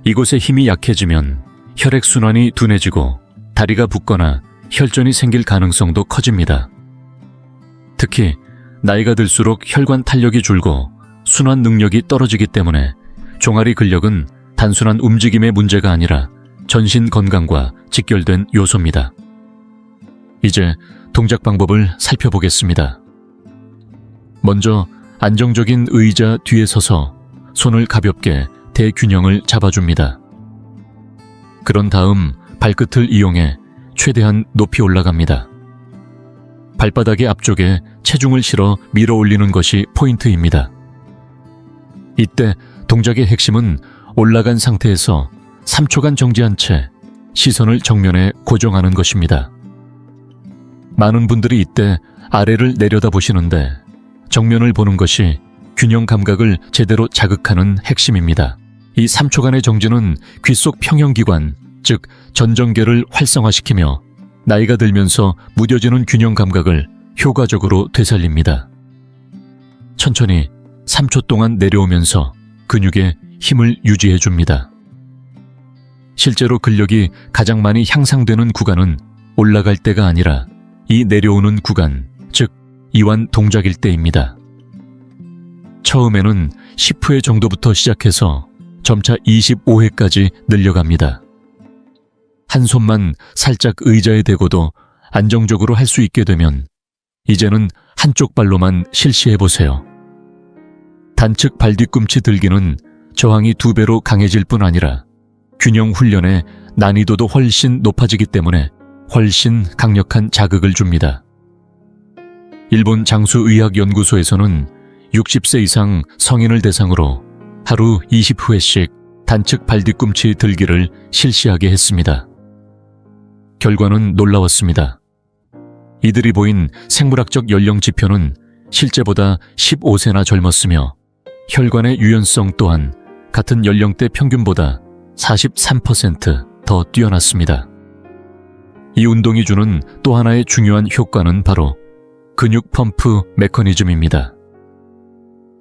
이곳에 힘이 약해지면 혈액순환이 둔해지고 다리가 붓거나 혈전이 생길 가능성도 커집니다. 특히 나이가 들수록 혈관 탄력이 줄고 순환 능력이 떨어지기 때문에 종아리 근력은 단순한 움직임의 문제가 아니라 전신 건강과 직결된 요소입니다. 이제 동작 방법을 살펴보겠습니다. 먼저 안정적인 의자 뒤에 서서 손을 가볍게 대균형을 잡아줍니다. 그런 다음 발끝을 이용해 최대한 높이 올라갑니다. 발바닥의 앞쪽에 체중을 실어 밀어 올리는 것이 포인트입니다. 이때 동작의 핵심은 올라간 상태에서 3초간 정지한 채 시선을 정면에 고정하는 것입니다. 많은 분들이 이때 아래를 내려다보시는데 정면을 보는 것이 균형 감각을 제대로 자극하는 핵심입니다. 이 3초간의 정지는 귓속 평형기관, 즉 전정계를 활성화시키며 나이가 들면서 무뎌지는 균형 감각을 효과적으로 되살립니다. 천천히 3초 동안 내려오면서 근육에 힘을 유지해줍니다. 실제로 근력이 가장 많이 향상되는 구간은 올라갈 때가 아니라 이 내려오는 구간, 즉 이완 동작일 때입니다. 처음에는 10회 정도부터 시작해서 점차 25회까지 늘려갑니다. 한 손만 살짝 의자에 대고도 안정적으로 할 수 있게 되면 이제는 한쪽 발로만 실시해보세요. 단측 발뒤꿈치 들기는 저항이 2배로 강해질 뿐 아니라 균형 훈련의 난이도도 훨씬 높아지기 때문에 훨씬 강력한 자극을 줍니다. 일본 장수의학연구소에서는 60세 이상 성인을 대상으로 하루 20회씩 단측 발뒤꿈치 들기를 실시하게 했습니다. 결과는 놀라웠습니다. 이들이 보인 생물학적 연령 지표는 실제보다 15세나 젊었으며 혈관의 유연성 또한 같은 연령대 평균보다 43% 더 뛰어났습니다. 이 운동이 주는 또 하나의 중요한 효과는 바로 근육 펌프 메커니즘입니다.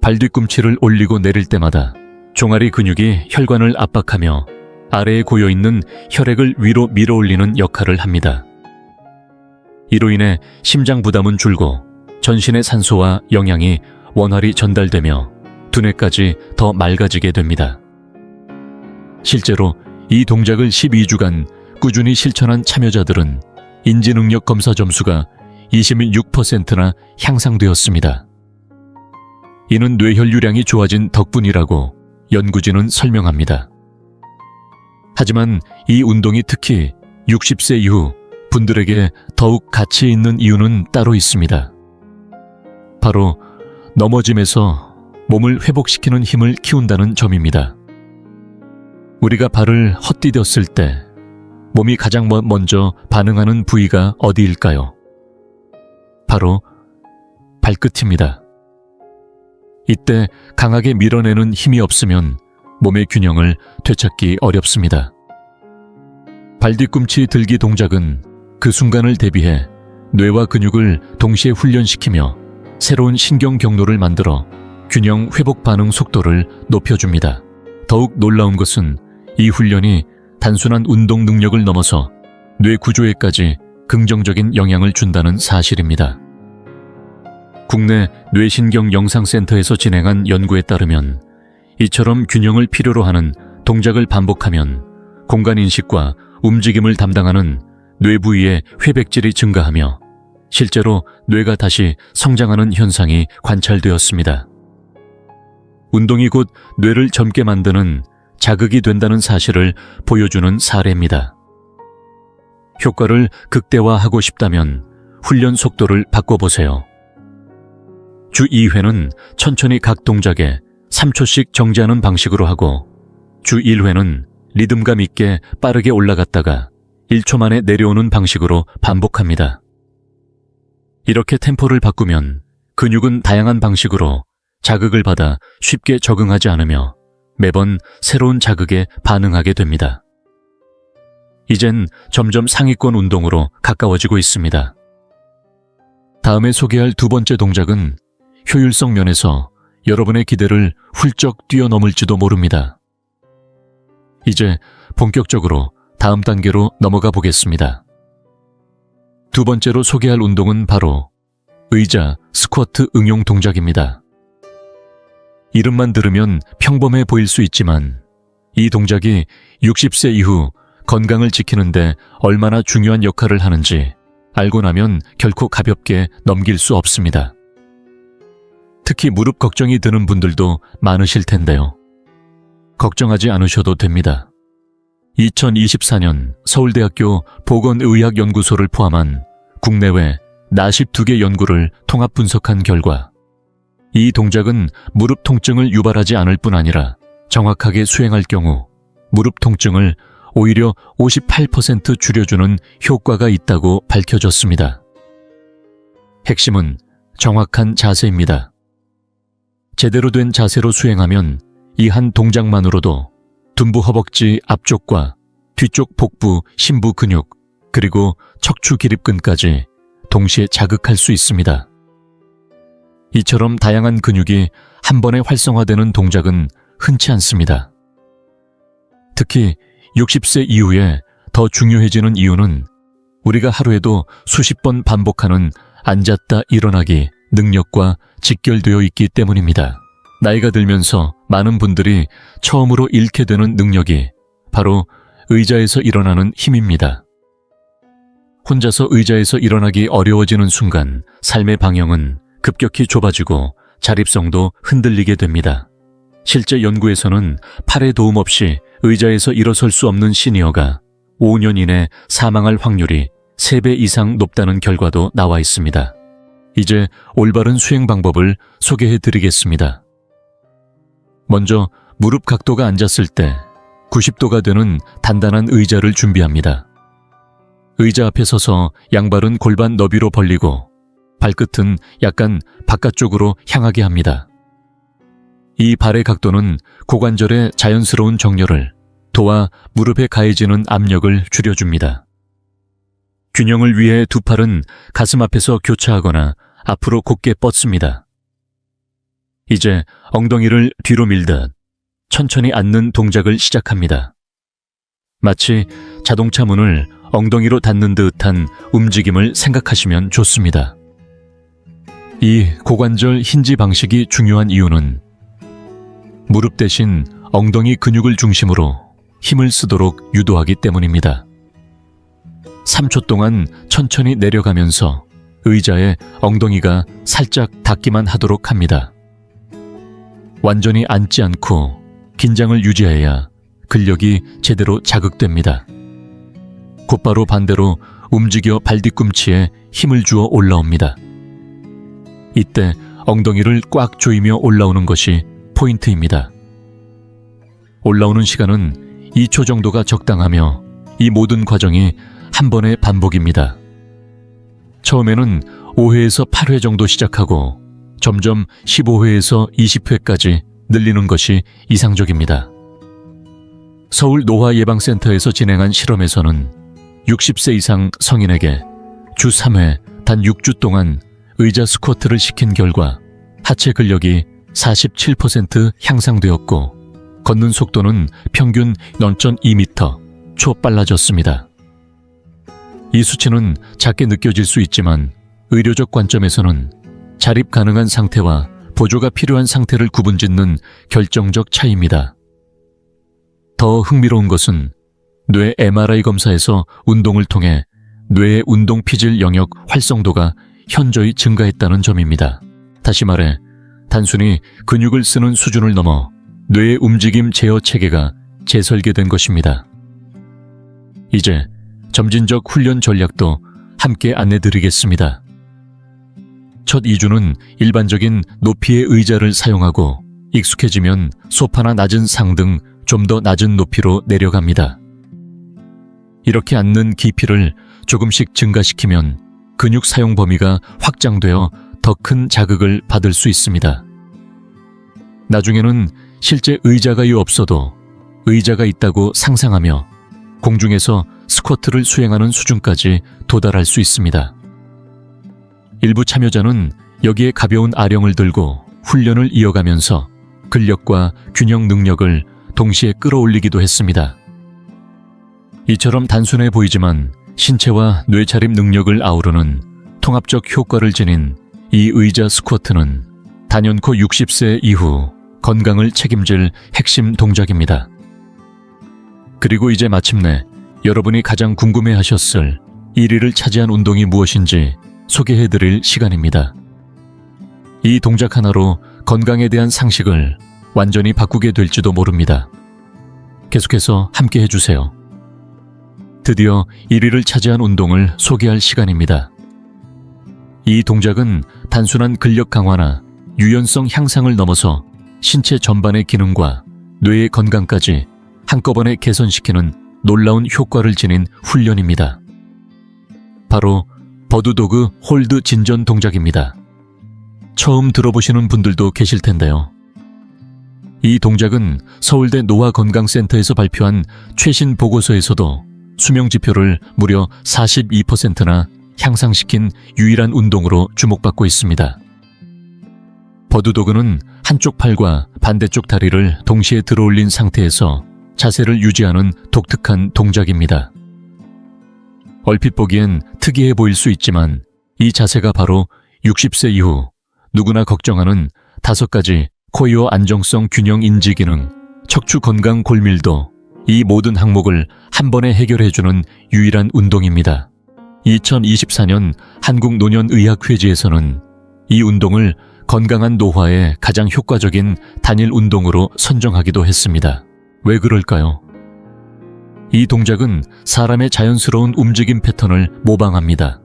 발뒤꿈치를 올리고 내릴 때마다 종아리 근육이 혈관을 압박하며 아래에 고여있는 혈액을 위로 밀어올리는 역할을 합니다. 이로 인해 심장 부담은 줄고 전신의 산소와 영양이 원활히 전달되며 두뇌까지 더 맑아지게 됩니다. 실제로 이 동작을 12주간 꾸준히 실천한 참여자들은 인지능력 검사 점수가 26%나 향상되었습니다. 이는 뇌혈류량이 좋아진 덕분이라고 연구진은 설명합니다. 하지만 이 운동이 특히 60세 이후 분들에게 더욱 가치 있는 이유는 따로 있습니다. 바로 넘어짐에서 몸을 회복시키는 힘을 키운다는 점입니다. 우리가 발을 헛디뎠을 때 몸이 가장 먼저 반응하는 부위가 어디일까요? 바로 발끝입니다. 이때 강하게 밀어내는 힘이 없으면 몸의 균형을 되찾기 어렵습니다. 발뒤꿈치 들기 동작은 그 순간을 대비해 뇌와 근육을 동시에 훈련시키며 새로운 신경 경로를 만들어 균형 회복 반응 속도를 높여줍니다. 더욱 놀라운 것은 이 훈련이 단순한 운동 능력을 넘어서 뇌 구조에까지 긍정적인 영향을 준다는 사실입니다. 국내 뇌신경영상센터에서 진행한 연구에 따르면 이처럼 균형을 필요로 하는 동작을 반복하면 공간인식과 움직임을 담당하는 뇌 부위의 회백질이 증가하며 실제로 뇌가 다시 성장하는 현상이 관찰되었습니다. 운동이 곧 뇌를 젊게 만드는 자극이 된다는 사실을 보여주는 사례입니다. 효과를 극대화하고 싶다면 훈련 속도를 바꿔보세요. 주 2회는 천천히 각 동작에 3초씩 정지하는 방식으로 하고 주 1회는 리듬감 있게 빠르게 올라갔다가 1초 만에 내려오는 방식으로 반복합니다. 이렇게 템포를 바꾸면 근육은 다양한 방식으로 자극을 받아 쉽게 적응하지 않으며 매번 새로운 자극에 반응하게 됩니다. 이젠 점점 상위권 운동으로 가까워지고 있습니다. 다음에 소개할 두 번째 동작은 효율성 면에서 여러분의 기대를 훌쩍 뛰어넘을지도 모릅니다. 이제 본격적으로 다음 단계로 넘어가 보겠습니다. 두 번째로 소개할 운동은 바로 의자 스쿼트 응용 동작입니다. 이름만 들으면 평범해 보일 수 있지만 이 동작이 60세 이후 건강을 지키는데 얼마나 중요한 역할을 하는지 알고 나면 결코 가볍게 넘길 수 없습니다. 특히 무릎 걱정이 드는 분들도 많으실 텐데요. 걱정하지 않으셔도 됩니다. 2024년 서울대학교 보건의학연구소를 포함한 국내외 42개 연구를 통합 분석한 결과 이 동작은 무릎 통증을 유발하지 않을 뿐 아니라 정확하게 수행할 경우 무릎 통증을 오히려 58% 줄여주는 효과가 있다고 밝혀졌습니다. 핵심은 정확한 자세입니다. 제대로 된 자세로 수행하면 이 한 동작만으로도 둔부 허벅지 앞쪽과 뒤쪽 복부, 심부 근육, 그리고 척추 기립근까지 동시에 자극할 수 있습니다. 이처럼 다양한 근육이 한 번에 활성화되는 동작은 흔치 않습니다. 특히 60세 이후에 더 중요해지는 이유는 우리가 하루에도 수십 번 반복하는 앉았다 일어나기 능력과 직결되어 있기 때문입니다. 나이가 들면서 많은 분들이 처음으로 잃게 되는 능력이 바로 의자에서 일어나는 힘입니다. 혼자서 의자에서 일어나기 어려워지는 순간 삶의 방향은 급격히 좁아지고 자립성도 흔들리게 됩니다. 실제 연구에서는 팔의 도움 없이 의자에서 일어설 수 없는 시니어가 5년 이내 사망할 확률이 3배 이상 높다는 결과도 나와 있습니다. 이제 올바른 수행 방법을 소개해 드리겠습니다. 먼저 무릎 각도가 앉았을 때 90도가 되는 단단한 의자를 준비합니다. 의자 앞에 서서 양발은 골반 너비로 벌리고 발끝은 약간 바깥쪽으로 향하게 합니다. 이 발의 각도는 고관절의 자연스러운 정렬을 도와 무릎에 가해지는 압력을 줄여줍니다. 균형을 위해 두 팔은 가슴 앞에서 교차하거나 앞으로 곧게 뻗습니다. 이제 엉덩이를 뒤로 밀듯 천천히 앉는 동작을 시작합니다. 마치 자동차 문을 엉덩이로 닫는 듯한 움직임을 생각하시면 좋습니다. 이 고관절 힌지 방식이 중요한 이유는 무릎 대신 엉덩이 근육을 중심으로 힘을 쓰도록 유도하기 때문입니다. 3초 동안 천천히 내려가면서 의자에 엉덩이가 살짝 닿기만 하도록 합니다. 완전히 앉지 않고 긴장을 유지해야 근력이 제대로 자극됩니다. 곧바로 반대로 움직여 발 뒤꿈치에 힘을 주어 올라옵니다. 이때 엉덩이를 꽉 조이며 올라오는 것이 포인트입니다. 올라오는 시간은 2초 정도가 적당하며 이 모든 과정이 한 번의 반복입니다. 처음에는 5회에서 8회 정도 시작하고 점점 15회에서 20회까지 늘리는 것이 이상적입니다. 서울 노화예방센터에서 진행한 실험에서는 60세 이상 성인에게 주 3회 단 6주 동안 의자 스쿼트를 시킨 결과 하체 근력이 47% 향상되었고 걷는 속도는 평균 0.2m 초 빨라졌습니다. 이 수치는 작게 느껴질 수 있지만 의료적 관점에서는 자립 가능한 상태와 보조가 필요한 상태를 구분짓는 결정적 차이입니다. 더 흥미로운 것은 뇌 MRI 검사에서 운동을 통해 뇌의 운동 피질 영역 활성도가 현저히 증가했다는 점입니다. 다시 말해 단순히 근육을 쓰는 수준을 넘어 뇌의 움직임 제어 체계가 재설계된 것입니다. 이제 점진적 훈련 전략도 함께 안내드리겠습니다. 첫 2주는 일반적인 높이의 의자를 사용하고 익숙해지면 소파나 낮은 상 등 좀 더 낮은 높이로 내려갑니다. 이렇게 앉는 깊이를 조금씩 증가시키면 근육 사용 범위가 확장되어 더 큰 자극을 받을 수 있습니다. 나중에는 실제 의자가 없어도 의자가 있다고 상상하며 공중에서 스쿼트를 수행하는 수준까지 도달할 수 있습니다. 일부 참여자는 여기에 가벼운 아령을 들고 훈련을 이어가면서 근력과 균형 능력을 동시에 끌어올리기도 했습니다. 이처럼 단순해 보이지만 신체와 뇌 자립 능력을 아우르는 통합적 효과를 지닌 이 의자 스쿼트는 단연코 60세 이후 건강을 책임질 핵심 동작입니다. 그리고 이제 마침내 여러분이 가장 궁금해하셨을 1위를 차지한 운동이 무엇인지 소개해드릴 시간입니다. 이 동작 하나로 건강에 대한 상식을 완전히 바꾸게 될지도 모릅니다. 계속해서 함께 해주세요. 드디어 1위를 차지한 운동을 소개할 시간입니다. 이 동작은 단순한 근력 강화나 유연성 향상을 넘어서 신체 전반의 기능과 뇌의 건강까지 한꺼번에 개선시키는 놀라운 효과를 지닌 훈련입니다. 바로 버드도그 홀드 진전 동작입니다. 처음 들어보시는 분들도 계실 텐데요. 이 동작은 서울대 노화건강센터에서 발표한 최신 보고서에서도 수명 지표를 무려 42%나 향상시킨 유일한 운동으로 주목받고 있습니다. 버드도그는 한쪽 팔과 반대쪽 다리를 동시에 들어올린 상태에서 자세를 유지하는 독특한 동작입니다. 얼핏 보기엔 특이해 보일 수 있지만 이 자세가 바로 60세 이후 누구나 걱정하는 5가지 코이어 안정성 균형 인지 기능, 척추 건강 골밀도, 이 모든 항목을 한 번에 해결해주는 유일한 운동입니다. 2024년 한국노년의학회지에서는 이 운동을 건강한 노화에 가장 효과적인 단일 운동으로 선정하기도 했습니다. 왜 그럴까요? 이 동작은 사람의 자연스러운 움직임 패턴을 모방합니다.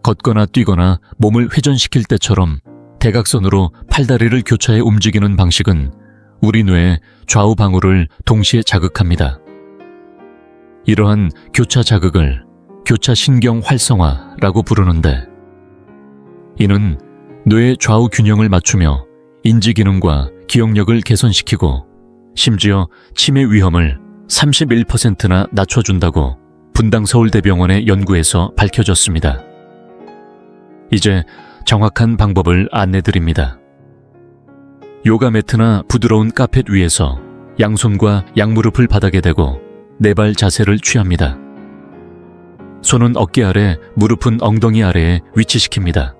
걷거나 뛰거나 몸을 회전시킬 때처럼 대각선으로 팔다리를 교차해 움직이는 방식은 우리 뇌의 좌우 방울을 동시에 자극합니다. 이러한 교차 자극을 교차 신경 활성화라고 부르는데, 이는 뇌의 좌우 균형을 맞추며 인지 기능과 기억력을 개선시키고 심지어 치매 위험을 31%나 낮춰준다고 분당서울대병원의 연구에서 밝혀졌습니다. 이제 정확한 방법을 안내드립니다. 요가 매트나 부드러운 카펫 위에서 양손과 양무릎을 바닥에 대고 네 발 자세를 취합니다. 손은 어깨 아래, 무릎은 엉덩이 아래에 위치시킵니다.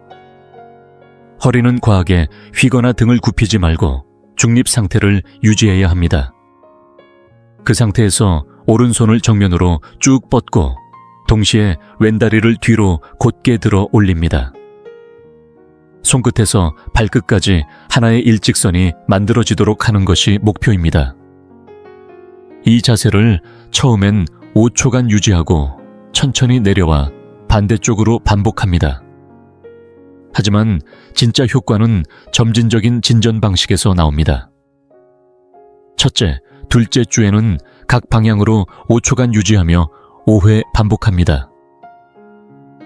허리는 과하게 휘거나 등을 굽히지 말고 중립 상태를 유지해야 합니다. 그 상태에서 오른손을 정면으로 쭉 뻗고 동시에 왼다리를 뒤로 곧게 들어 올립니다. 손끝에서 발끝까지 하나의 일직선이 만들어지도록 하는 것이 목표입니다. 이 자세를 처음엔 5초간 유지하고 천천히 내려와 반대쪽으로 반복합니다. 하지만 진짜 효과는 점진적인 진전 방식에서 나옵니다. 첫째, 둘째 주에는 각 방향으로 5초간 유지하며 5회 반복합니다.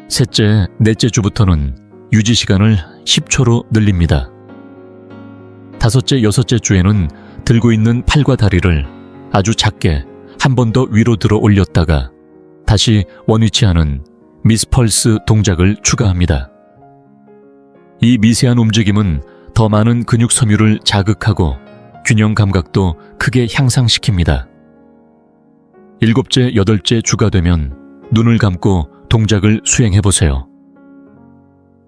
셋째, 넷째 주부터는 유지 시간을 10초로 늘립니다. 다섯째, 여섯째 주에는 들고 있는 팔과 다리를 아주 작게 한 번 더 위로 들어 올렸다가 다시 원위치하는 미스펄스 동작을 추가합니다. 이 미세한 움직임은 더 많은 근육 섬유를 자극하고 균형 감각도 크게 향상시킵니다. 일곱째, 여덟째 주가 되면 눈을 감고 동작을 수행해보세요.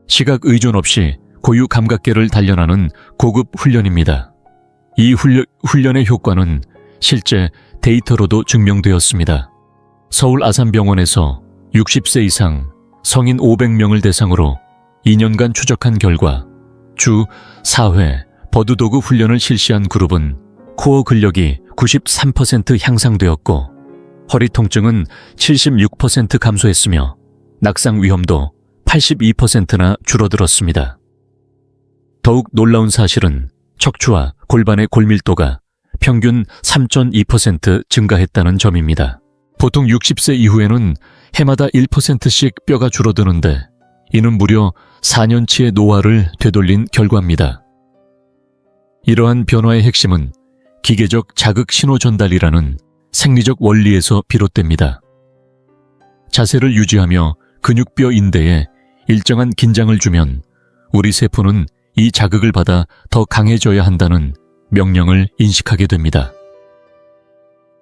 시각 의존 없이 고유 감각계를 단련하는 고급 훈련입니다. 이 훈련의 효과는 실제 데이터로도 증명되었습니다. 서울 아산병원에서 60세 이상 성인 500명을 대상으로 2년간 추적한 결과 주 4회 버드도그 훈련을 실시한 그룹은 코어 근력이 93% 향상되었고 허리 통증은 76% 감소했으며 낙상 위험도 82%나 줄어들었습니다. 더욱 놀라운 사실은 척추와 골반의 골밀도가 평균 3.2% 증가했다는 점입니다. 보통 60세 이후에는 해마다 1%씩 뼈가 줄어드는데 이는 무려 4년치의 노화를 되돌린 결과입니다. 이러한 변화의 핵심은 기계적 자극 신호 전달이라는 생리적 원리에서 비롯됩니다. 자세를 유지하며 근육뼈 인대에 일정한 긴장을 주면 우리 세포는 이 자극을 받아 더 강해져야 한다는 명령을 인식하게 됩니다.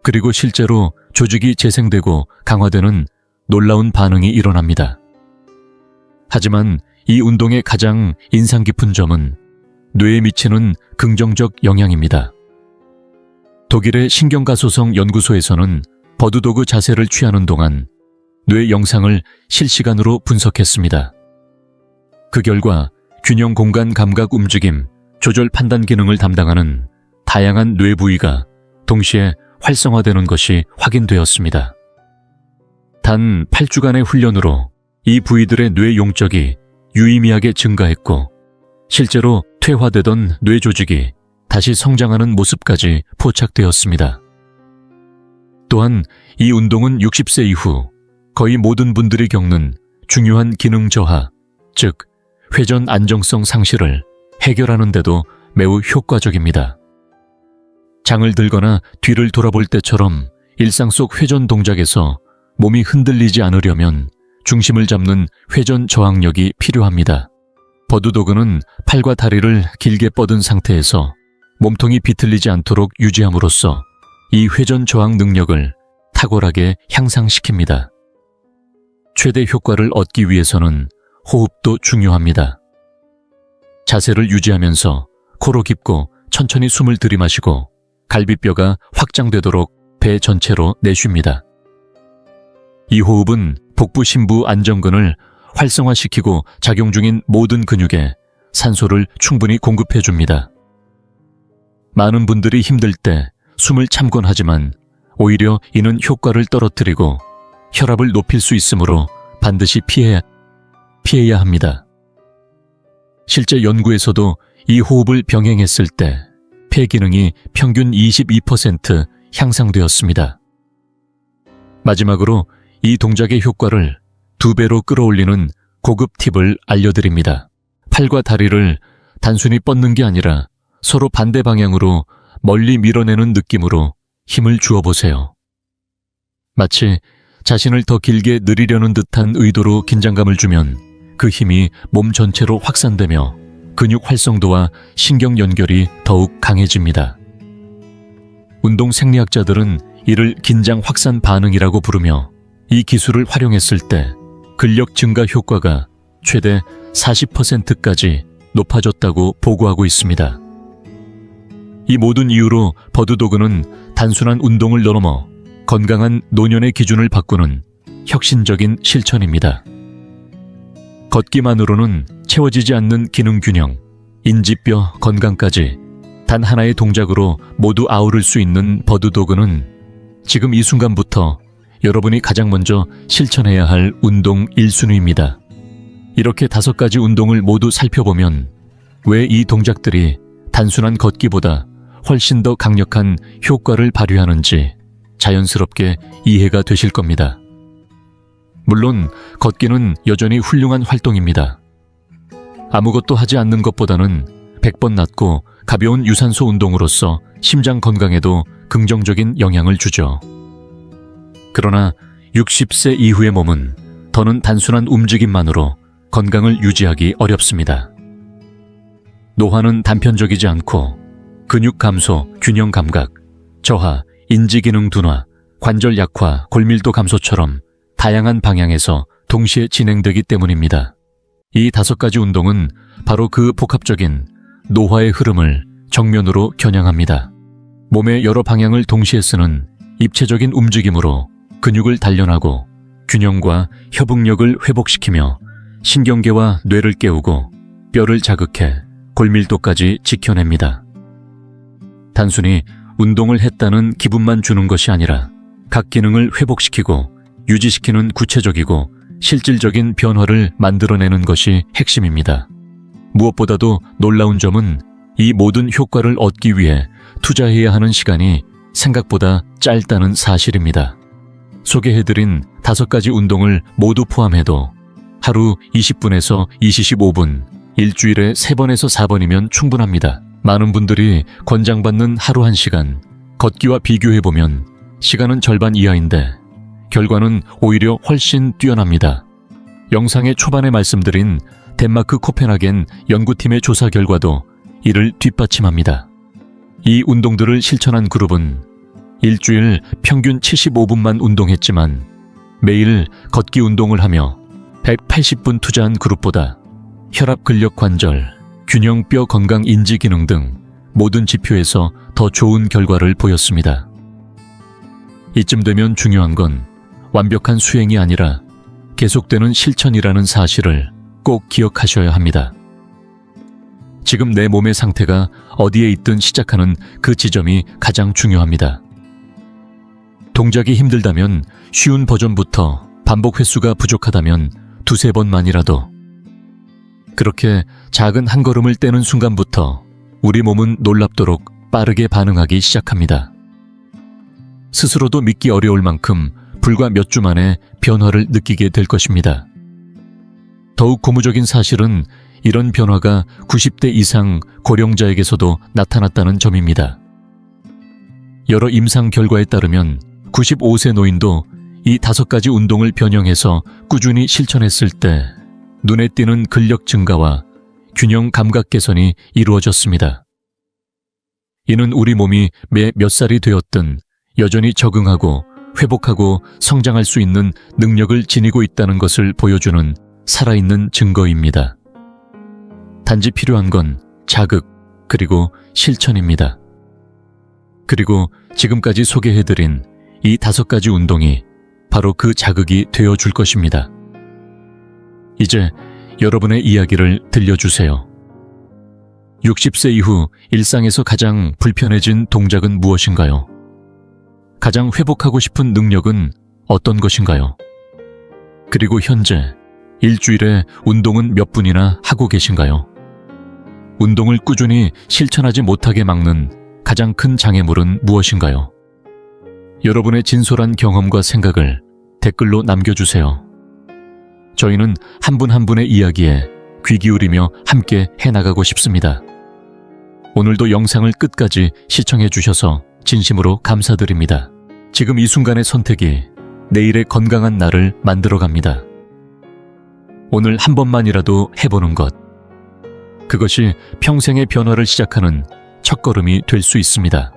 그리고 실제로 조직이 재생되고 강화되는 놀라운 반응이 일어납니다. 하지만 이 운동의 가장 인상 깊은 점은 뇌에 미치는 긍정적 영향입니다. 독일의 신경가소성 연구소에서는 버드도그 자세를 취하는 동안 뇌 영상을 실시간으로 분석했습니다. 그 결과 균형 공간 감각 움직임, 조절 판단 기능을 담당하는 다양한 뇌 부위가 동시에 활성화되는 것이 확인되었습니다. 단 8주간의 훈련으로 이 부위들의 뇌 용적이 유의미하게 증가했고 실제로 퇴화되던 뇌 조직이 다시 성장하는 모습까지 포착되었습니다. 또한 이 운동은 60세 이후 거의 모든 분들이 겪는 중요한 기능 저하, 즉 회전 안정성 상실을 해결하는 데도 매우 효과적입니다. 장을 들거나 뒤를 돌아볼 때처럼 일상 속 회전 동작에서 몸이 흔들리지 않으려면 중심을 잡는 회전 저항력이 필요합니다. 버드도그는 팔과 다리를 길게 뻗은 상태에서 몸통이 비틀리지 않도록 유지함으로써 이 회전 저항 능력을 탁월하게 향상시킵니다. 최대 효과를 얻기 위해서는 호흡도 중요합니다. 자세를 유지하면서 코로 깊고 천천히 숨을 들이마시고 갈비뼈가 확장되도록 배 전체로 내쉽니다. 이 호흡은 복부 심부 안정근을 활성화시키고 작용 중인 모든 근육에 산소를 충분히 공급해 줍니다. 많은 분들이 힘들 때 숨을 참곤 하지만 오히려 이는 효과를 떨어뜨리고 혈압을 높일 수 있으므로 반드시 피해야 합니다. 실제 연구에서도 이 호흡을 병행했을 때 폐 기능이 평균 22% 향상되었습니다. 마지막으로 이 동작의 효과를 2배로 끌어올리는 고급 팁을 알려드립니다. 팔과 다리를 단순히 뻗는 게 아니라 서로 반대 방향으로 멀리 밀어내는 느낌으로 힘을 주어보세요. 마치 자신을 더 길게 늘리려는 듯한 의도로 긴장감을 주면 그 힘이 몸 전체로 확산되며 근육 활성도와 신경 연결이 더욱 강해집니다. 운동 생리학자들은 이를 긴장 확산 반응이라고 부르며 이 기술을 활용했을 때 근력 증가 효과가 최대 40%까지 높아졌다고 보고하고 있습니다. 이 모든 이유로 버드도그는 단순한 운동을 넘어 건강한 노년의 기준을 바꾸는 혁신적인 실천입니다. 걷기만으로는 채워지지 않는 기능 균형, 인지뼈 건강까지 단 하나의 동작으로 모두 아우를 수 있는 버드도그는 지금 이 순간부터 여러분이 가장 먼저 실천해야 할 운동 1순위입니다. 이렇게 5가지 운동을 모두 살펴보면 왜 이 동작들이 단순한 걷기보다 훨씬 더 강력한 효과를 발휘하는지 자연스럽게 이해가 되실 겁니다. 물론 걷기는 여전히 훌륭한 활동입니다. 아무것도 하지 않는 것보다는 100번 낫고 가벼운 유산소 운동으로서 심장 건강에도 긍정적인 영향을 주죠. 그러나 60세 이후의 몸은 더는 단순한 움직임만으로 건강을 유지하기 어렵습니다. 노화는 단편적이지 않고 근육 감소, 균형 감각, 저하, 인지기능 둔화, 관절 약화, 골밀도 감소처럼 다양한 방향에서 동시에 진행되기 때문입니다. 이 5가지 운동은 바로 그 복합적인 노화의 흐름을 정면으로 겨냥합니다. 몸의 여러 방향을 동시에 쓰는 입체적인 움직임으로 근육을 단련하고 균형과 협응력을 회복시키며 신경계와 뇌를 깨우고 뼈를 자극해 골밀도까지 지켜냅니다. 단순히 운동을 했다는 기분만 주는 것이 아니라 각 기능을 회복시키고 유지시키는 구체적이고 실질적인 변화를 만들어내는 것이 핵심입니다. 무엇보다도 놀라운 점은 이 모든 효과를 얻기 위해 투자해야 하는 시간이 생각보다 짧다는 사실입니다. 소개해드린 5가지 운동을 모두 포함해도 하루 20분에서 25분, 일주일에 3번에서 4번이면 충분합니다. 많은 분들이 권장받는 하루 1시간, 걷기와 비교해보면 시간은 절반 이하인데 결과는 오히려 훨씬 뛰어납니다. 영상의 초반에 말씀드린 덴마크 코펜하겐 연구팀의 조사 결과도 이를 뒷받침합니다. 이 운동들을 실천한 그룹은 일주일 평균 75분만 운동했지만 매일 걷기 운동을 하며 180분 투자한 그룹보다 혈압, 근력, 관절, 균형, 뼈 건강, 인지 기능 등 모든 지표에서 더 좋은 결과를 보였습니다. 이쯤 되면 중요한 건 완벽한 수행이 아니라 계속되는 실천이라는 사실을 꼭 기억하셔야 합니다. 지금 내 몸의 상태가 어디에 있든 시작하는 그 지점이 가장 중요합니다. 동작이 힘들다면 쉬운 버전부터, 반복 횟수가 부족하다면 2-3번만이라도. 그렇게 작은 한 걸음을 떼는 순간부터 우리 몸은 놀랍도록 빠르게 반응하기 시작합니다. 스스로도 믿기 어려울 만큼 불과 몇 주 만에 변화를 느끼게 될 것입니다. 더욱 고무적인 사실은 이런 변화가 90대 이상 고령자에게서도 나타났다는 점입니다. 여러 임상 결과에 따르면 95세 노인도 이 5가지 운동을 변형해서 꾸준히 실천했을 때 눈에 띄는 근력 증가와 균형 감각 개선이 이루어졌습니다. 이는 우리 몸이 매 몇 살이 되었든 여전히 적응하고 회복하고 성장할 수 있는 능력을 지니고 있다는 것을 보여주는 살아있는 증거입니다. 단지 필요한 건 자극, 그리고 실천입니다. 그리고 지금까지 소개해드린 이 5가지 운동이 바로 그 자극이 되어줄 것입니다. 이제 여러분의 이야기를 들려주세요. 60세 이후 일상에서 가장 불편해진 동작은 무엇인가요? 가장 회복하고 싶은 능력은 어떤 것인가요? 그리고 현재 일주일에 운동은 몇 분이나 하고 계신가요? 운동을 꾸준히 실천하지 못하게 막는 가장 큰 장애물은 무엇인가요? 여러분의 진솔한 경험과 생각을 댓글로 남겨주세요. 저희는 한 분 한 분의 이야기에 귀 기울이며 함께 해나가고 싶습니다. 오늘도 영상을 끝까지 시청해 주셔서 진심으로 감사드립니다. 지금 이 순간의 선택이 내일의 건강한 날을 만들어갑니다. 오늘 한 번만이라도 해보는 것, 그것이 평생의 변화를 시작하는 첫걸음이 될 수 있습니다.